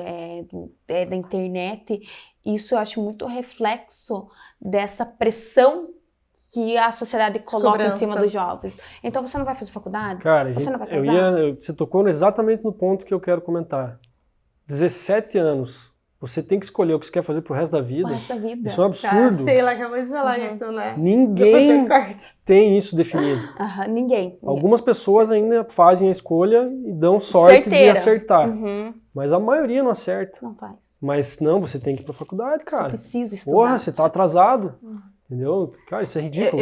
da internet. Isso eu acho muito reflexo dessa pressão que a sociedade coloca em cima dos jovens. Então você não vai fazer faculdade? Cara, você não vai casar? Você tocou exatamente no ponto que eu quero comentar. 17 anos, você tem que escolher o que você quer fazer pro resto da vida. O resto da vida. Isso é um absurdo. A Sheila acabou de falar isso, né? Ninguém tem isso definido. Ninguém. Algumas pessoas ainda fazem a escolha e dão sorte de acertar. Mas a maioria não acerta. Não faz. Mas não, você tem que ir pra faculdade, cara. Você precisa estudar. Porra, você tá atrasado. Entendeu? Cara, isso é ridículo.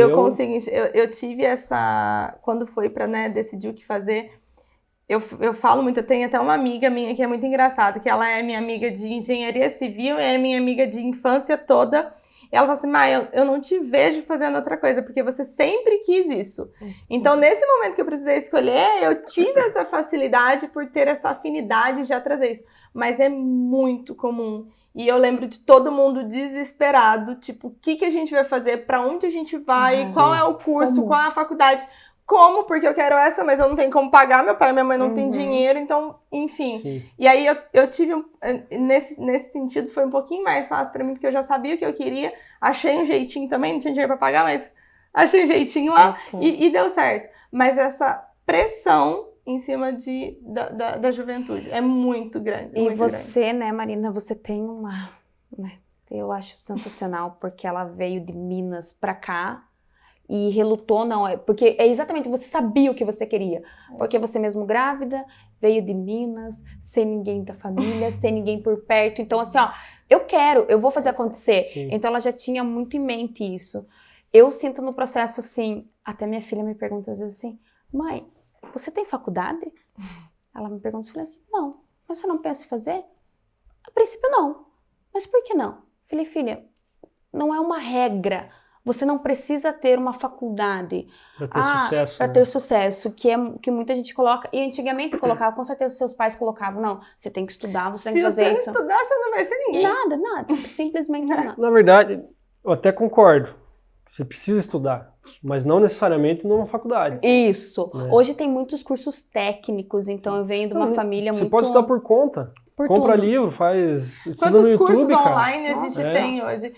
Eu tive essa... Quando foi pra, decidir o que fazer, eu falo muito, eu tenho até uma amiga minha que é muito engraçada, que ela é minha amiga de engenharia civil e é minha amiga de infância toda. E ela fala assim, Mai, eu não te vejo fazendo outra coisa, porque você sempre quis isso. Então, nesse momento que eu precisei escolher, eu tive essa facilidade por ter essa afinidade de já trazer isso. Mas é muito comum. E eu lembro de todo mundo desesperado, tipo, o que a gente vai fazer, pra onde a gente vai, qual é o curso, qual é a faculdade. Como? Porque eu quero essa, mas eu não tenho como pagar, meu pai e minha mãe não têm dinheiro, então, enfim. Sim. E aí eu tive, nesse sentido, foi um pouquinho mais fácil pra mim, porque eu já sabia o que eu queria, achei um jeitinho também, não tinha dinheiro pra pagar, mas achei um jeitinho lá e deu certo. Mas essa pressão em cima da juventude é muito grande. E muito você, grande. Né, Marina, você tem uma... Eu acho sensacional, porque ela veio de Minas pra cá, e relutou, não, porque é exatamente, você sabia o que você queria, porque você mesmo grávida, veio de Minas, sem ninguém da família, sem ninguém por perto, então assim, ó, eu vou fazer acontecer. Sim. Então ela já tinha muito em mente isso. Eu sinto no processo assim, até minha filha me pergunta às vezes assim, mãe, você tem faculdade? Ela me pergunta, eu falei assim, não, mas você não pensa em fazer? A princípio não, mas por que não? Eu falei, filha, não é uma regra. Você não precisa ter uma faculdade para ter sucesso. Para ter sucesso, que muita gente coloca. E antigamente colocava, com certeza seus pais colocavam, não, você tem que estudar, você tem que fazer isso. Se você não estudar, você não vai ser ninguém. Nada, simplesmente nada. Na verdade, eu até concordo. Você precisa estudar, mas não necessariamente numa faculdade. Isso. Hoje tem muitos cursos técnicos, então eu venho de uma família muito... Você pode estudar por conta. Compra livro, faz... Quantos no YouTube, cursos cara. online a gente tem hoje?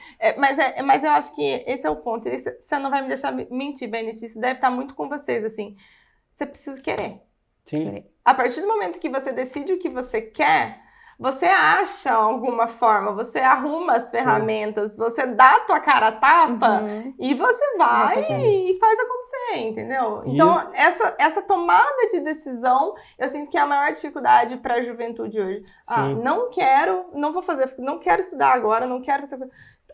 Mas eu acho que esse é o ponto. Você não vai me deixar mentir, Benedito. Isso deve estar muito com vocês, assim. Você precisa querer. Sim. A partir do momento que você decide o que você quer, você acha alguma forma, você arruma as ferramentas, você dá a tua cara a tapa e você vai e faz acontecer, entendeu? Então, essa tomada de decisão, eu sinto que é a maior dificuldade para a juventude hoje. Não quero estudar agora, não quero...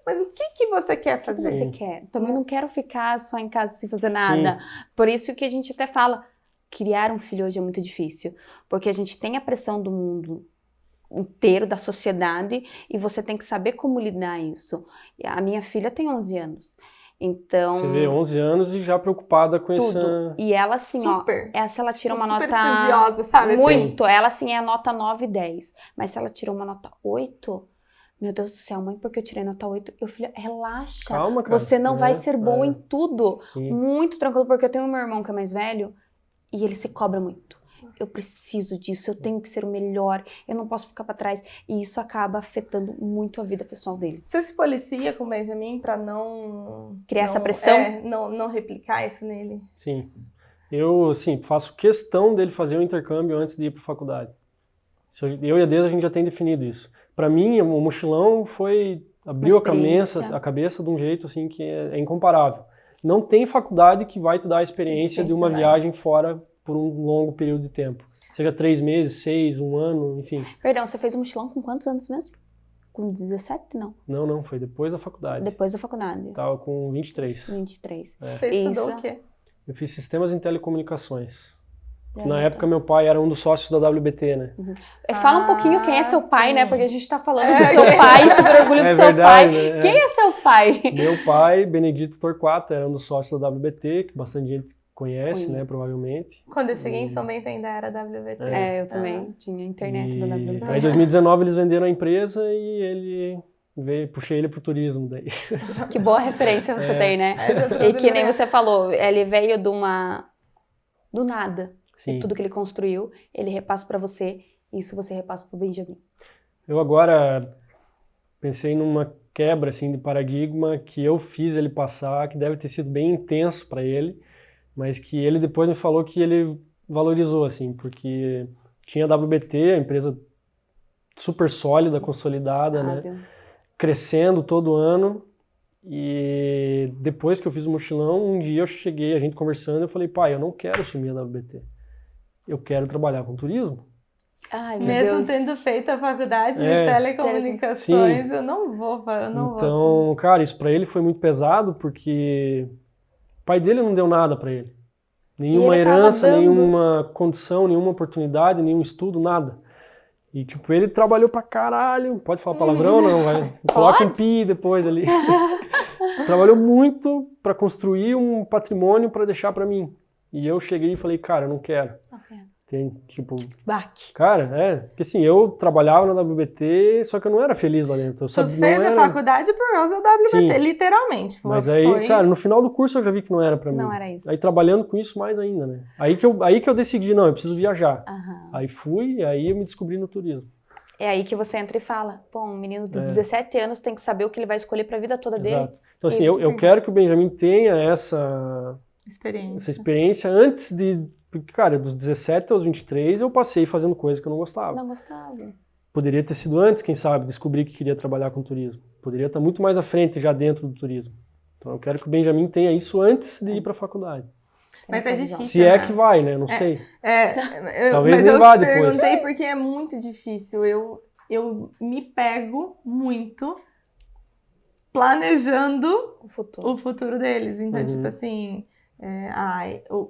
Mas o que você quer fazer? O que você quer? Também não quero ficar só em casa sem fazer nada. Sim. Por isso que a gente até fala, criar um filho hoje é muito difícil, porque a gente tem a pressão do mundo inteiro, da sociedade, e você tem que saber como lidar isso. A minha filha tem 11 anos. Então... Você vê, 11 anos e já preocupada com tudo. Essa... E ela, assim, se ela tira uma nota... Super estudiosa, sabe? Muito. Ela, assim, é nota 9 e 10. Mas se ela tirou uma nota 8... Meu Deus do céu, mãe, porque eu tirei nota 8? Eu falei, relaxa. Calma, cara. Você não vai ser boa em tudo. Sim. Muito tranquilo, porque eu tenho meu irmão que é mais velho, e ele se cobra muito. Eu preciso disso, eu tenho que ser o melhor, eu não posso ficar pra trás. E isso acaba afetando muito a vida pessoal dele. Você se policia com o Benjamin pra não... criar essa pressão? Não replicar isso nele? Sim. Eu, assim, faço questão dele fazer o intercâmbio antes de ir pra faculdade. Eu e a Deise, a gente já tem definido isso. Pra mim, o mochilão abriu a cabeça de um jeito, assim, que é incomparável. Não tem faculdade que vai te dar a experiência de uma viagem fora por um longo período de tempo. Seja 3 meses, 6, 1 ano, enfim. Perdão, você fez o mochilão com quantos anos mesmo? Com 17, não? Não, foi depois da faculdade. Depois da faculdade. Tava com 23. 23. Você estudou o quê? Eu fiz sistemas em telecomunicações. Na época, meu pai era um dos sócios da WBT, né? Fala um pouquinho quem é seu pai, né? Porque a gente tá falando do seu pai, super orgulho do seu verdade, pai. Né? Quem é seu pai? Meu pai, Benedito Torquato, era um dos sócios da WBT, que bastante gente conhece, né? Provavelmente. Quando eu cheguei em São Bento ainda era WBT. Eu também tinha internet da WBT. Aí em 2019 eles venderam a empresa e puxei ele pro turismo daí. Que boa referência você tem, né? E que nem você falou, ele veio do nada. Sim. E tudo que ele construiu, ele repassa para você, e isso você repassa para o Benjamin. Eu agora pensei numa quebra assim de paradigma que eu fiz ele passar, que deve ter sido bem intenso para ele, mas que ele depois me falou que ele valorizou assim, porque tinha a WBT, a empresa super sólida, consolidada, né? Estável. Crescendo todo ano. E depois que eu fiz o mochilão, um dia eu cheguei, a gente conversando, eu falei, pai, eu não quero assumir a WBT. Eu quero trabalhar com turismo. Ai, meu Mesmo Deus. tendo feito a faculdade de É. telecomunicações, Sim. eu não vou. Então, cara, isso pra ele foi muito pesado, porque o pai dele não deu nada pra ele. Nenhuma ele tava herança, dando. nenhuma condição, nenhuma oportunidade, nenhum estudo, nada. E, tipo, ele trabalhou pra caralho. Pode falar palavrão ou não? Vai. Coloca um pi depois ali. Trabalhou muito pra construir um patrimônio pra deixar pra mim. E eu cheguei e falei, cara, eu não quero. Tem, tipo, Baque. cara, porque assim, eu trabalhava na WBT, só que eu não era feliz lá dentro. Eu Tu sabia, fez não a era... faculdade por causa da WBT, Sim. literalmente. Mas aí, cara, no final do curso eu já vi que não era pra mim. Não era isso. Aí trabalhando com isso mais ainda, né? Aí que eu decidi, não, eu preciso viajar. Aham. Aí fui, e aí eu me descobri no turismo. É aí que você entra e fala, pô, um menino de 17 anos tem que saber o que ele vai escolher pra vida toda dele. Exato. Então assim, eu quero que o Benjamin tenha essa experiência antes de... Porque, cara, dos 17 aos 23 eu passei fazendo coisas que eu não gostava. Não gostava. Poderia ter sido antes, quem sabe, descobrir que queria trabalhar com turismo. Poderia estar muito mais à frente já dentro do turismo. Então eu quero que o Benjamin tenha isso antes de ir para a faculdade. Mas é difícil, Se é que vai, né? Não sei. Talvez mas nem eu vá te depois. perguntei porque é muito difícil. Eu me pego muito planejando O futuro. o futuro deles. Então, tipo assim,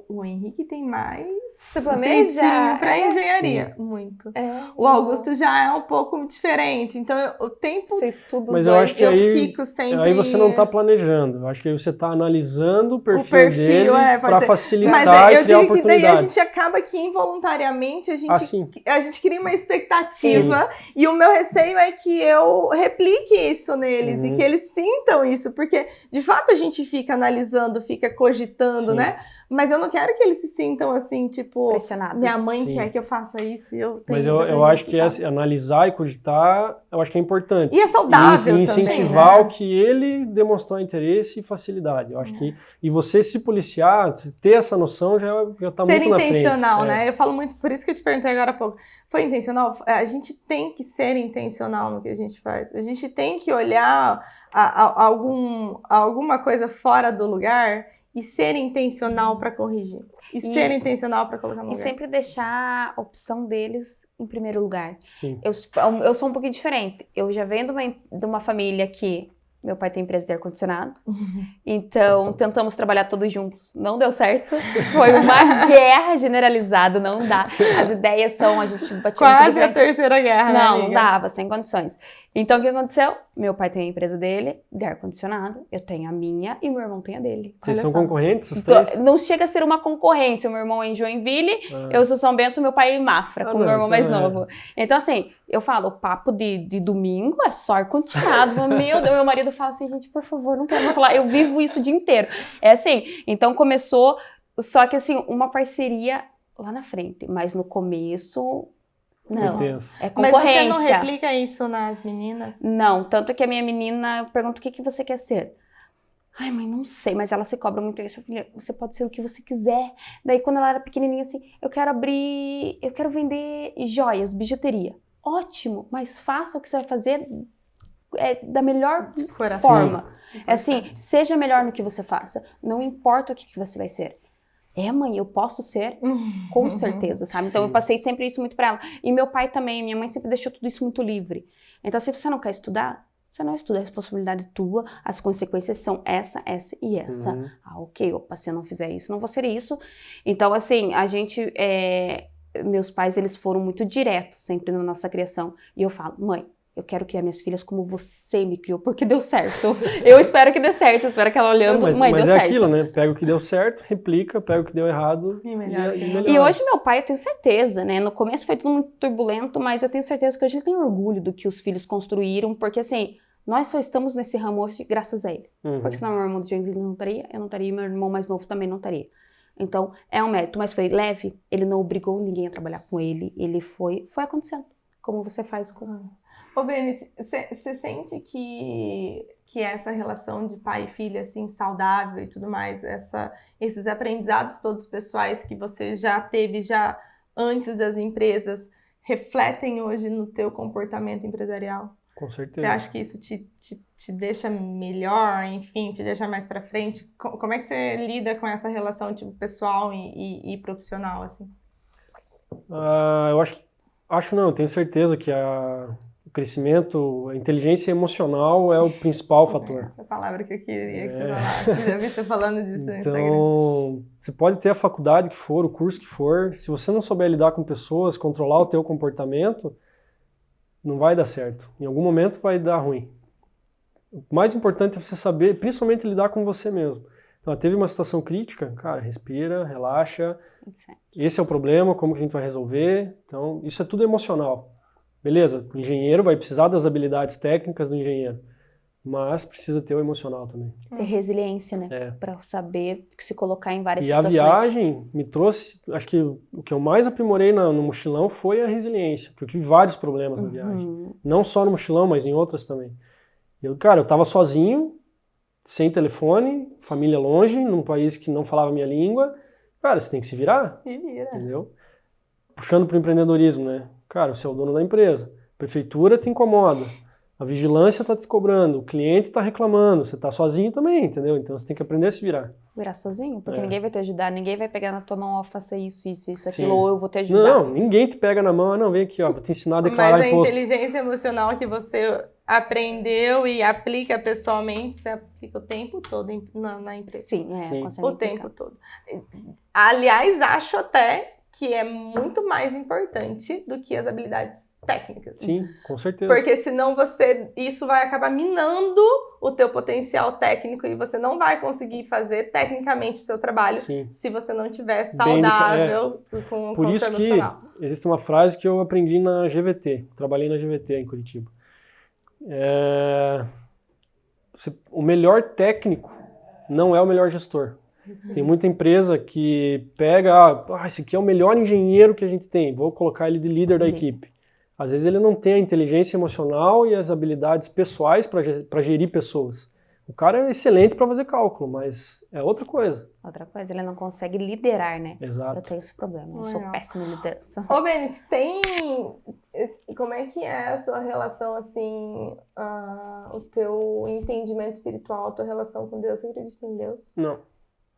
o Henrique tem mais Você planeja? jeitinho pra É. engenharia. Muito. É. O Augusto já é um pouco diferente. Então, o tempo Você estuda Mas os eu dois. acho que eu aí, fico sempre... aí você não está planejando. Eu acho que aí você está analisando o perfil, perfil, dele pode para ser. facilitar Mas e eu criar digo que daí a oportunidades. gente acaba que involuntariamente a Assim. gente cria uma expectativa Isso. e o meu receio é que eu replique isso neles e Uhum. que eles sintam isso, porque de fato a gente fica analisando, fica cogitando, Sim. né? Mas eu não quero que eles se sintam assim, tipo, Pressionados. minha mãe Sim. quer que eu faça isso e eu tenho Mas que eu fazer acho isso, que sabe? analisar e cogitar, eu acho que é importante. E é saudável E incentivar também, o que ele demonstrar interesse e facilidade. Eu acho que... E você se policiar, ter essa noção já está Ser muito na frente. intencional, É. né? Eu falo muito, por isso que eu te perguntei agora há pouco. Foi intencional? A gente tem que ser intencional no que a gente faz. A gente tem que olhar alguma coisa fora do lugar e ser intencional para corrigir. E ser intencional para colocar no E lugar. sempre deixar a opção deles em primeiro lugar. Sim. Eu sou um pouquinho diferente. Eu já venho de uma família que meu pai tem empresa de ar-condicionado. Então, tentamos trabalhar todos juntos. Não deu certo. Foi uma guerra generalizada, não dá. As ideias são, a gente batia Quase muito de a terceira guerra, né, Não, amiga? não dava, sem condições. Então, o que aconteceu? Meu pai tem a empresa dele, de ar-condicionado, eu tenho a minha e meu irmão tem a dele. Vocês Olha são só. concorrentes, os Então, três? não chega a ser uma concorrência. Meu irmão é em Joinville, eu sou São Bento, meu pai é em Mafra, com o meu irmão mais novo. Então, assim, eu falo, o papo de domingo é só ar-condicionado. Meu Deus, meu marido fala assim, gente, por favor, não quero mais falar. Eu vivo isso o dia inteiro. É assim, então começou, só que assim, uma parceria lá na frente, mas no começo... Não, é concorrência. Mas você não replica isso nas meninas? Não, tanto que a minha menina, eu pergunto o que você quer ser. Ai, mãe, não sei, mas ela se cobra muito isso. Filha, você pode ser o que você quiser. Daí, quando ela era pequenininha, assim, eu quero vender joias, bijuteria. Ótimo, mas faça o que você vai fazer da melhor forma. É assim, seja melhor no que você faça. Não importa o que você vai ser. Mãe, eu posso ser, com certeza, sabe? Então, eu passei sempre isso muito pra ela. E meu pai também, minha mãe sempre deixou tudo isso muito livre. Então, se você não quer estudar, você não estuda, a responsabilidade é tua, as consequências são essa e essa. Ok, opa, se eu não fizer isso, não vou ser isso. Então, assim, a gente, meus pais, eles foram muito diretos sempre na nossa criação. E eu falo, mãe, eu quero criar minhas filhas como você me criou, porque deu certo. Eu espero que dê certo, eu espero que ela olhando, mãe, deu certo. Mas é aquilo, né? Pega o que deu certo, replica, pega o que deu errado e melhora. E hoje meu pai, eu tenho certeza, né? No começo foi tudo muito turbulento, mas eu tenho certeza que hoje ele tem orgulho do que os filhos construíram, porque assim, nós só estamos nesse ramo hoje graças a ele. Porque senão meu irmão de Joinville não estaria, eu não estaria, e meu irmão mais novo também não estaria. Então, é um mérito, mas foi leve. Ele não obrigou ninguém a trabalhar com ele. Ele foi acontecendo. Como você faz com... Ô, Benit, você sente que essa relação de pai e filha, assim, saudável e tudo mais, esses aprendizados todos pessoais que você já teve já antes das empresas, refletem hoje no teu comportamento empresarial? Com certeza. Você acha que isso te deixa melhor, enfim, te deixa mais pra frente? Como é que você lida com essa relação, tipo, pessoal e profissional, assim? Eu tenho certeza que o crescimento, a inteligência emocional é o principal fator. Essa palavra que eu queria que você falasse. Já vi você falando disso no Instagram. Então, você pode ter a faculdade que for, o curso que for, se você não souber lidar com pessoas, controlar o teu comportamento, não vai dar certo. Em algum momento vai dar ruim. O mais importante é você saber, principalmente, lidar com você mesmo. Então, teve uma situação crítica, cara, respira, relaxa. Esse é o problema, como que a gente vai resolver? Então, isso é tudo emocional. Beleza, o engenheiro vai precisar das habilidades técnicas do engenheiro, mas precisa ter o emocional também. Ter resiliência, né? Pra saber se colocar em várias situações. E a viagem me trouxe, acho que o que eu mais aprimorei no mochilão foi a resiliência, porque eu tive vários problemas na viagem. Não só no mochilão, mas em outras também. Eu tava sozinho, sem telefone, família longe, num país que não falava a minha língua. Cara, você tem que se virar. Se vira. Entendeu? Puxando pro empreendedorismo, né? Cara, você é o dono da empresa. A prefeitura te incomoda. A vigilância tá te cobrando. O cliente tá reclamando. Você tá sozinho também, entendeu? Então você tem que aprender a se virar. Virar sozinho? Porque ninguém vai te ajudar. Ninguém vai pegar na tua mão, ó, faça isso, aquilo, ou eu vou te ajudar. Não, ninguém te pega na mão. Não, vem aqui, ó, vou te ensinar a declarar Mas imposto. a inteligência emocional que você aprendeu e aplica pessoalmente, você aplica o tempo todo na empresa. Sim, consegue o tempo todo. Aliás, acho até que é muito mais importante do que as habilidades técnicas. Sim, com certeza. Porque senão isso vai acabar minando o teu potencial técnico e você não vai conseguir fazer tecnicamente o seu trabalho se você não estiver saudável com Por o isso seu que emocional. existe uma frase que eu aprendi na GVT, trabalhei na GVT em Curitiba. O melhor técnico não é o melhor gestor. Tem muita empresa que pega, esse aqui é o melhor engenheiro que a gente tem, vou colocar ele de líder da equipe. Às vezes ele não tem a inteligência emocional e as habilidades pessoais para gerir pessoas. O cara é excelente para fazer cálculo, mas é outra coisa. Outra coisa, ele não consegue liderar, né? Exato. Eu tenho esse problema, eu sou péssima em liderança. Ô, Benit, como é que é a sua relação, assim, o teu entendimento espiritual, a tua relação com Deus? Você acredita em Deus? Não.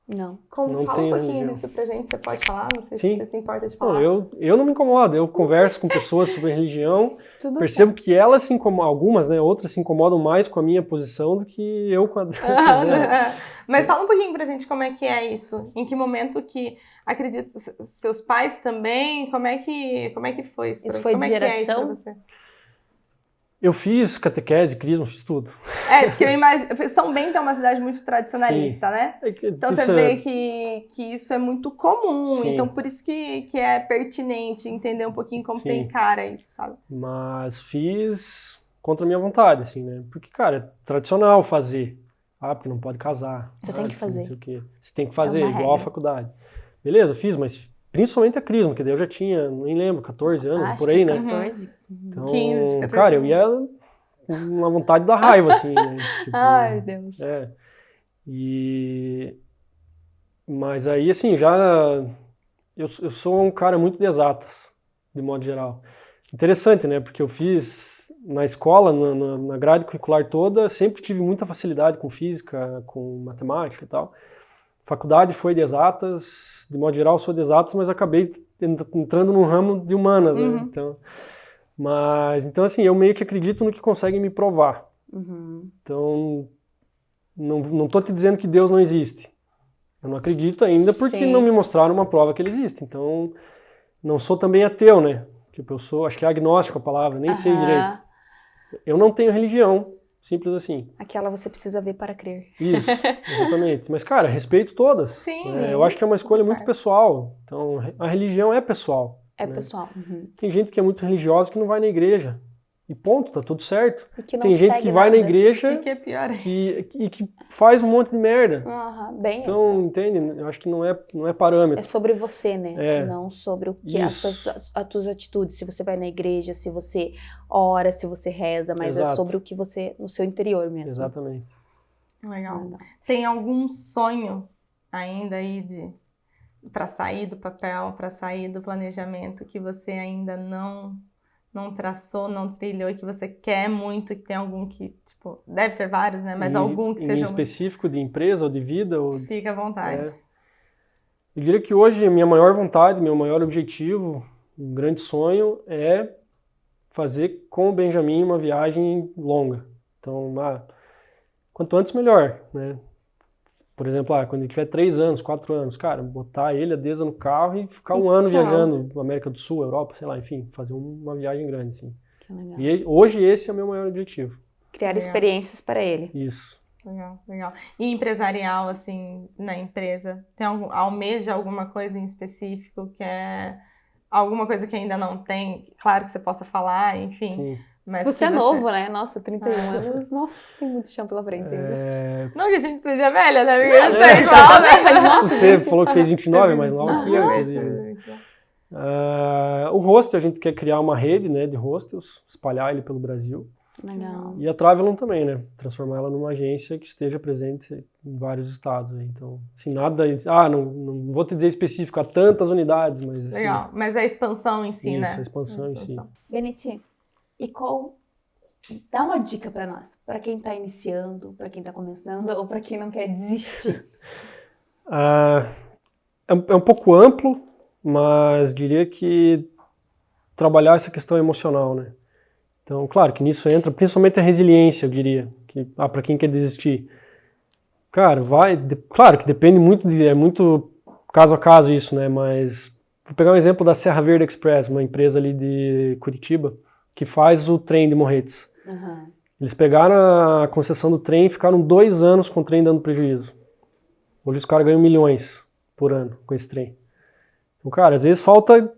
Não. Fala um pouquinho religião. disso pra gente, você pode falar? Não sei Sim. se você se importa de falar. Não, eu não me incomodo, eu converso com pessoas sobre religião, Tudo percebo que elas se incomodam, algumas, né, outras se incomodam mais com a minha posição do que eu com a dela. Mas fala um pouquinho pra gente como é que é isso. Em que momento que, acredito, seus pais também, como é que foi isso pra você? Isso foi de como é que é isso pra geração? você? Eu fiz catequese, crisma, fiz tudo. Porque eu imagino, São Bento é uma cidade muito tradicionalista, né? Então você vê que isso é muito comum, Sim. então por isso que é pertinente entender um pouquinho como você encara isso, sabe? Mas fiz contra a minha vontade, assim, né? Porque, cara, é tradicional fazer. Porque não pode casar. Você tem que fazer. Não sei o quê. Você tem que fazer, uma igual regra. a faculdade. Beleza, fiz, mas principalmente a crisma, que daí eu já tinha, nem lembro, 14 anos, Acho por aí, que né? 14. Então, 15, 14 cara, eu ia com uma vontade da raiva, assim, né? Tipo, Ai, Deus. Mas aí, assim, eu sou um cara muito de exatas, de modo geral. Interessante, né? Porque eu fiz na escola, na grade curricular toda, sempre tive muita facilidade com física, com matemática e tal. Faculdade foi de exatas, de modo geral sou de exatas, mas acabei entrando num ramo de humanas, né? Então, assim, eu meio que acredito no que conseguem me provar. Então, não tô te dizendo que Deus não existe. Eu não acredito ainda porque não me mostraram uma prova que ele existe. Então, não sou também ateu, né? Tipo, eu sou, acho que é agnóstico a palavra, nem sei direito. Eu não tenho religião, simples assim. Aquela você precisa ver para crer. Isso, exatamente. Mas, cara, respeito todas. Sim. Eu acho que é uma escolha muito pessoal. Então, a religião é pessoal. É né? pessoal. Tem gente que é muito religiosa que não vai na igreja. e ponto, tá tudo certo. E que não Tem gente segue que vai na nada. igreja O que é pior é. e que faz um monte de merda. Bem Então, isso. entende? Eu acho que não é parâmetro. É sobre você, né? É. Não sobre o que as Isso. tuas atitudes. Se você vai na igreja, se você ora, se você reza, mas é Exato. sobre o que você, no seu interior mesmo. Exatamente. Legal. Tem algum sonho ainda aí para sair do papel, para sair do planejamento que você ainda não traçou, não trilhou e que você quer muito, que tem algum que, tipo, deve ter vários, né? Mas algum que Em seja específico de empresa ou de vida? Fica à vontade. Eu diria que hoje a minha maior vontade, meu maior objetivo, um grande sonho é fazer com o Benjamin uma viagem longa. Então, quanto antes melhor, né? Por exemplo, quando ele tiver 3 anos, 4 anos, cara, botar ele, a Deza no carro e ficar um ano viajando na América do Sul, Europa, sei lá, enfim, fazer uma viagem grande, assim. Que legal. E hoje esse é o meu maior objetivo. Criar experiências para ele. Isso. Legal, legal. E empresarial, assim, na empresa, almeja alguma coisa em específico que é alguma coisa que ainda não tem? Claro que você possa falar, enfim. Sim. Mas Você é novo, né? Nossa, 31 anos. Nossa, tem muito chão pela frente ainda. Não que a gente seja velha, né? Mas, nossa, Você gente. falou que fez 29, mas logo que eu, inclusive. O hostel, a gente quer criar uma rede, né, de hostels, espalhar ele pelo Brasil. Legal. E a Travelon também, né? Transformar ela numa agência que esteja presente em vários estados. Né? Então, assim, nada... não vou te dizer específico, há tantas unidades, mas... Assim, legal, mas a expansão em si, né? Isso, a expansão em si. Beniti, e dá uma dica para nós, para quem está iniciando, para quem está começando ou para quem não quer desistir. É um pouco amplo, mas diria que trabalhar essa questão emocional, né? Então, claro que nisso entra principalmente a resiliência, eu diria, que para quem quer desistir. Cara, claro que depende muito, é muito caso a caso isso, né? Mas vou pegar um exemplo da Serra Verde Express, uma empresa ali de Curitiba, que faz o trem de Morretes. Uhum. Eles pegaram a concessão do trem e ficaram 2 anos com o trem dando prejuízo. Hoje os caras ganham milhões por ano com esse trem. Então, cara, às vezes falta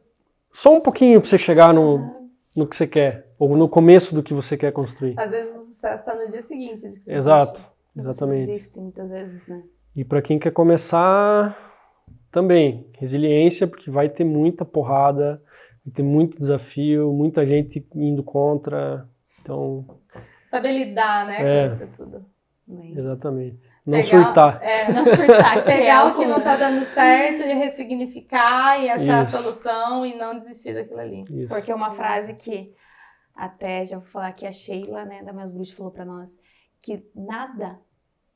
só um pouquinho para você chegar no que você quer, ou no começo do que você quer construir. Às vezes o sucesso está no dia seguinte. Exato, exatamente. Existe muitas vezes, né? E para quem quer começar, também, resiliência, porque vai ter muita porrada, vai ter muito desafio, muita gente indo contra, então... Saber lidar, né, com isso tudo. Exatamente. Não surtar. Não surtar. Pegar o que não tá dando certo e ressignificar e achar a solução e não desistir daquilo ali. Isso. Porque uma frase que até já vou falar que a Sheila, né, da Meus Bruxos falou pra nós, que nada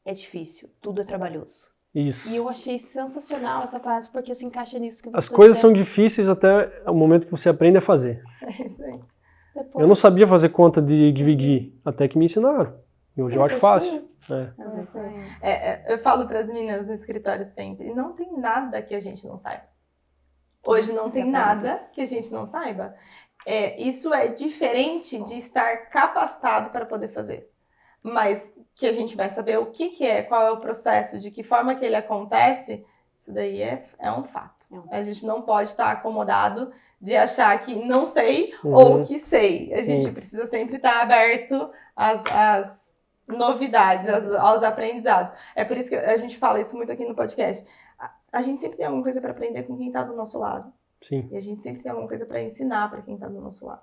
é difícil, tudo é trabalhoso. Isso. E eu achei sensacional essa frase, porque se encaixa nisso que você As coisas são difíceis até o momento que você aprende a fazer. É isso aí. Depois, Eu não sabia fazer conta de dividir, até que me ensinaram. E hoje eu acho fácil. Eu falo para as meninas no escritório sempre, não tem nada que a gente não saiba. Hoje não tem nada que a gente não saiba. Isso é diferente de estar capacitado para poder fazer. Mas que a gente vai saber o que é, qual é o processo, de que forma que ele acontece, isso daí é um fato. A gente não pode estar acomodado de achar que não sei ou que sei. A gente precisa sempre estar aberto às novidades, aos aprendizados. É por isso que a gente fala isso muito aqui no podcast. A gente sempre tem alguma coisa para aprender com quem está do nosso lado. Sim. E a gente sempre tem alguma coisa para ensinar para quem está do nosso lado.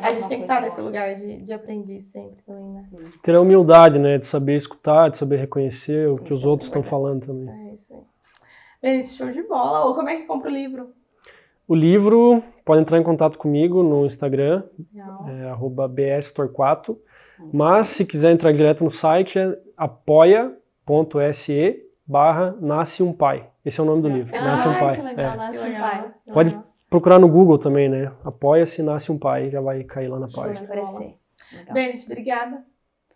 A gente tem que estar nesse lugar de aprendiz sempre também, né? Ter a humildade, né? De saber escutar, de saber reconhecer o que os outros estão falando também. É isso aí. Benito, show de bola. Ou como é que compra o livro? O livro, pode entrar em contato comigo no Instagram, @bstorquato. Mas se quiser entrar direto no site, é apoia.se/Nasce um Pai. Esse é o nome do livro, Nasce um Pai. Que legal, Nasce um Pai. Pode procurar no Google também, né? Apoia-se, Nasce um Pai, já vai cair lá na página. Vai aparecer. Benito, obrigada.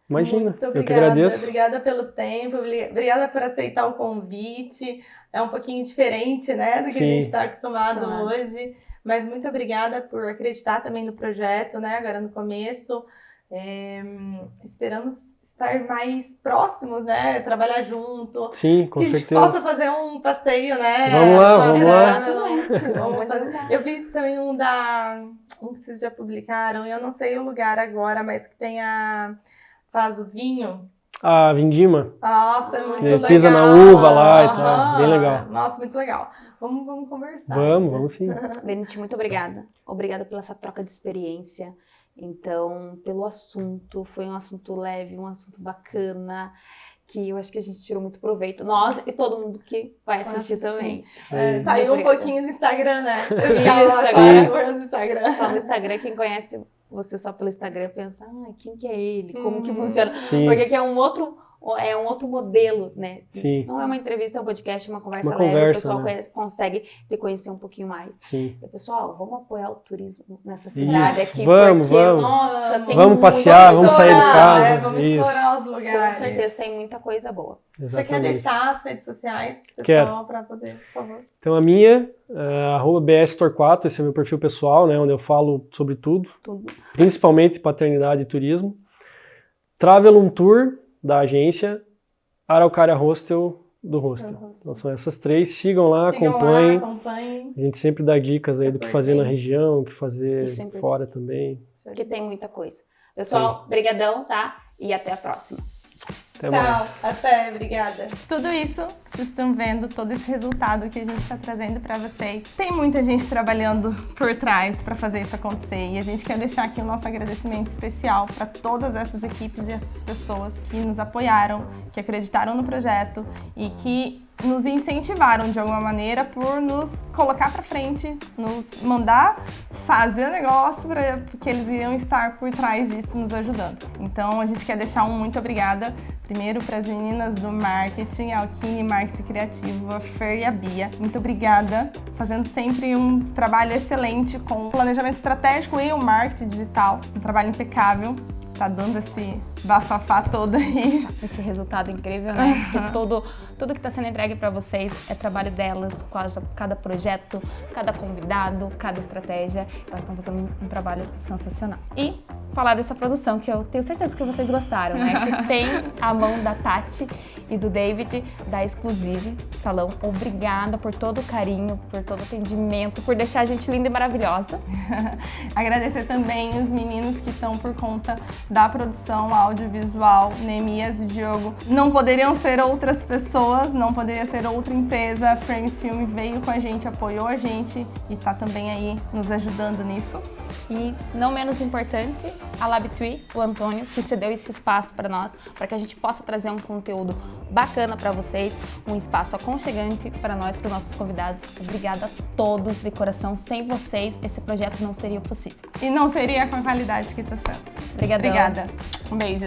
Imagina, Muito obrigada. Eu que agradeço. Obrigada pelo tempo, obrigada por aceitar o convite. É um pouquinho diferente, né, do que a gente está acostumado hoje. Mas muito obrigada por acreditar também no projeto, né, agora no começo. Esperamos estar mais próximos, né, trabalhar junto. Sim, com certeza. Que a gente possa fazer um passeio, né. Vamos lá. Vamos fazer. Eu vi também um que vocês já publicaram, eu não sei o lugar agora, mas que tem faz o vinho. A Vindima. Nossa, é muito Ele legal. pisa na uva lá e tal, bem legal. Nossa, muito legal. Vamos conversar. Vamos sim. Benite, muito obrigada. Obrigada pela essa troca de experiência. Então, pelo assunto, foi um assunto leve, um assunto bacana, que eu acho que a gente tirou muito proveito. Nós e todo mundo que vai assistir também. Saiu um pouquinho no Instagram, né? Eu vi agora no Instagram. Só no Instagram, quem conhece você só pelo Instagram pensa, quem que é ele? Como que funciona? Sim. Porque aqui é um outro modelo, né? Sim. Não é uma entrevista, é um podcast, é uma conversa Uma leve, conversa, o pessoal né? consegue te conhecer um pouquinho mais. Sim. E, pessoal, vamos apoiar o turismo nessa cidade Isso. aqui, Vamos, porque, vamos. nossa, tem Vamos muito... passear, vamos sair de casa. Vamos Isso. explorar os Com lugares. certeza tem muita coisa boa. Você quer Exatamente. deixar as redes sociais, pessoal, Quero. para poder, por favor? Então a minha, @bstorquato, esse é meu perfil pessoal, né, onde eu falo sobre tudo, principalmente paternidade e turismo. Travelum Tour, da agência, Araucária Hostel, do Hostel. Então são essas três, sigam lá, acompanhem. A gente sempre dá dicas aí do que fazer na região, o que fazer Isso é importante. fora também. Porque tem muita coisa. Pessoal, brigadão, tá? E até a próxima. Até mais. Tchau, até, obrigada. Tudo isso, vocês estão vendo, todo esse resultado que a gente está trazendo para vocês. Tem muita gente trabalhando por trás para fazer isso acontecer e a gente quer deixar aqui o nosso agradecimento especial para todas essas equipes e essas pessoas que nos apoiaram, que acreditaram no projeto e que nos incentivaram de alguma maneira por nos colocar para frente, nos mandar fazer o negócio, porque eles iriam estar por trás disso nos ajudando. Então a gente quer deixar um muito obrigada, primeiro para as meninas do marketing, a Alquine Marketing Criativo, a Fer e a Bia. Muito obrigada, fazendo sempre um trabalho excelente com o planejamento estratégico e o marketing digital, um trabalho impecável. Tá dando esse bafafá todo aí. Esse resultado incrível, né? Porque tudo que está sendo entregue para vocês é trabalho delas, cada projeto, cada convidado, cada estratégia. Elas estão fazendo um trabalho sensacional. E falar dessa produção, que eu tenho certeza que vocês gostaram, né? Que tem a mão da Tati e do David, da Exclusive Salão. Obrigada por todo o carinho, por todo o atendimento, por deixar a gente linda e maravilhosa. Agradecer também os meninos que estão por conta da produção audiovisual, Neemias e Diogo. Não poderiam ser outras pessoas, não poderia ser outra empresa. A Frames Film veio com a gente, apoiou a gente e tá também aí nos ajudando nisso. E, não menos importante, a LabTree, o Antônio, que cedeu esse espaço para nós, para que a gente possa trazer um conteúdo bacana para vocês, um espaço aconchegante para nós, para os nossos convidados. Obrigada a todos de coração. Sem vocês, esse projeto não seria possível. E não seria com a qualidade que está sendo. Obrigadão. Obrigada. Um beijo.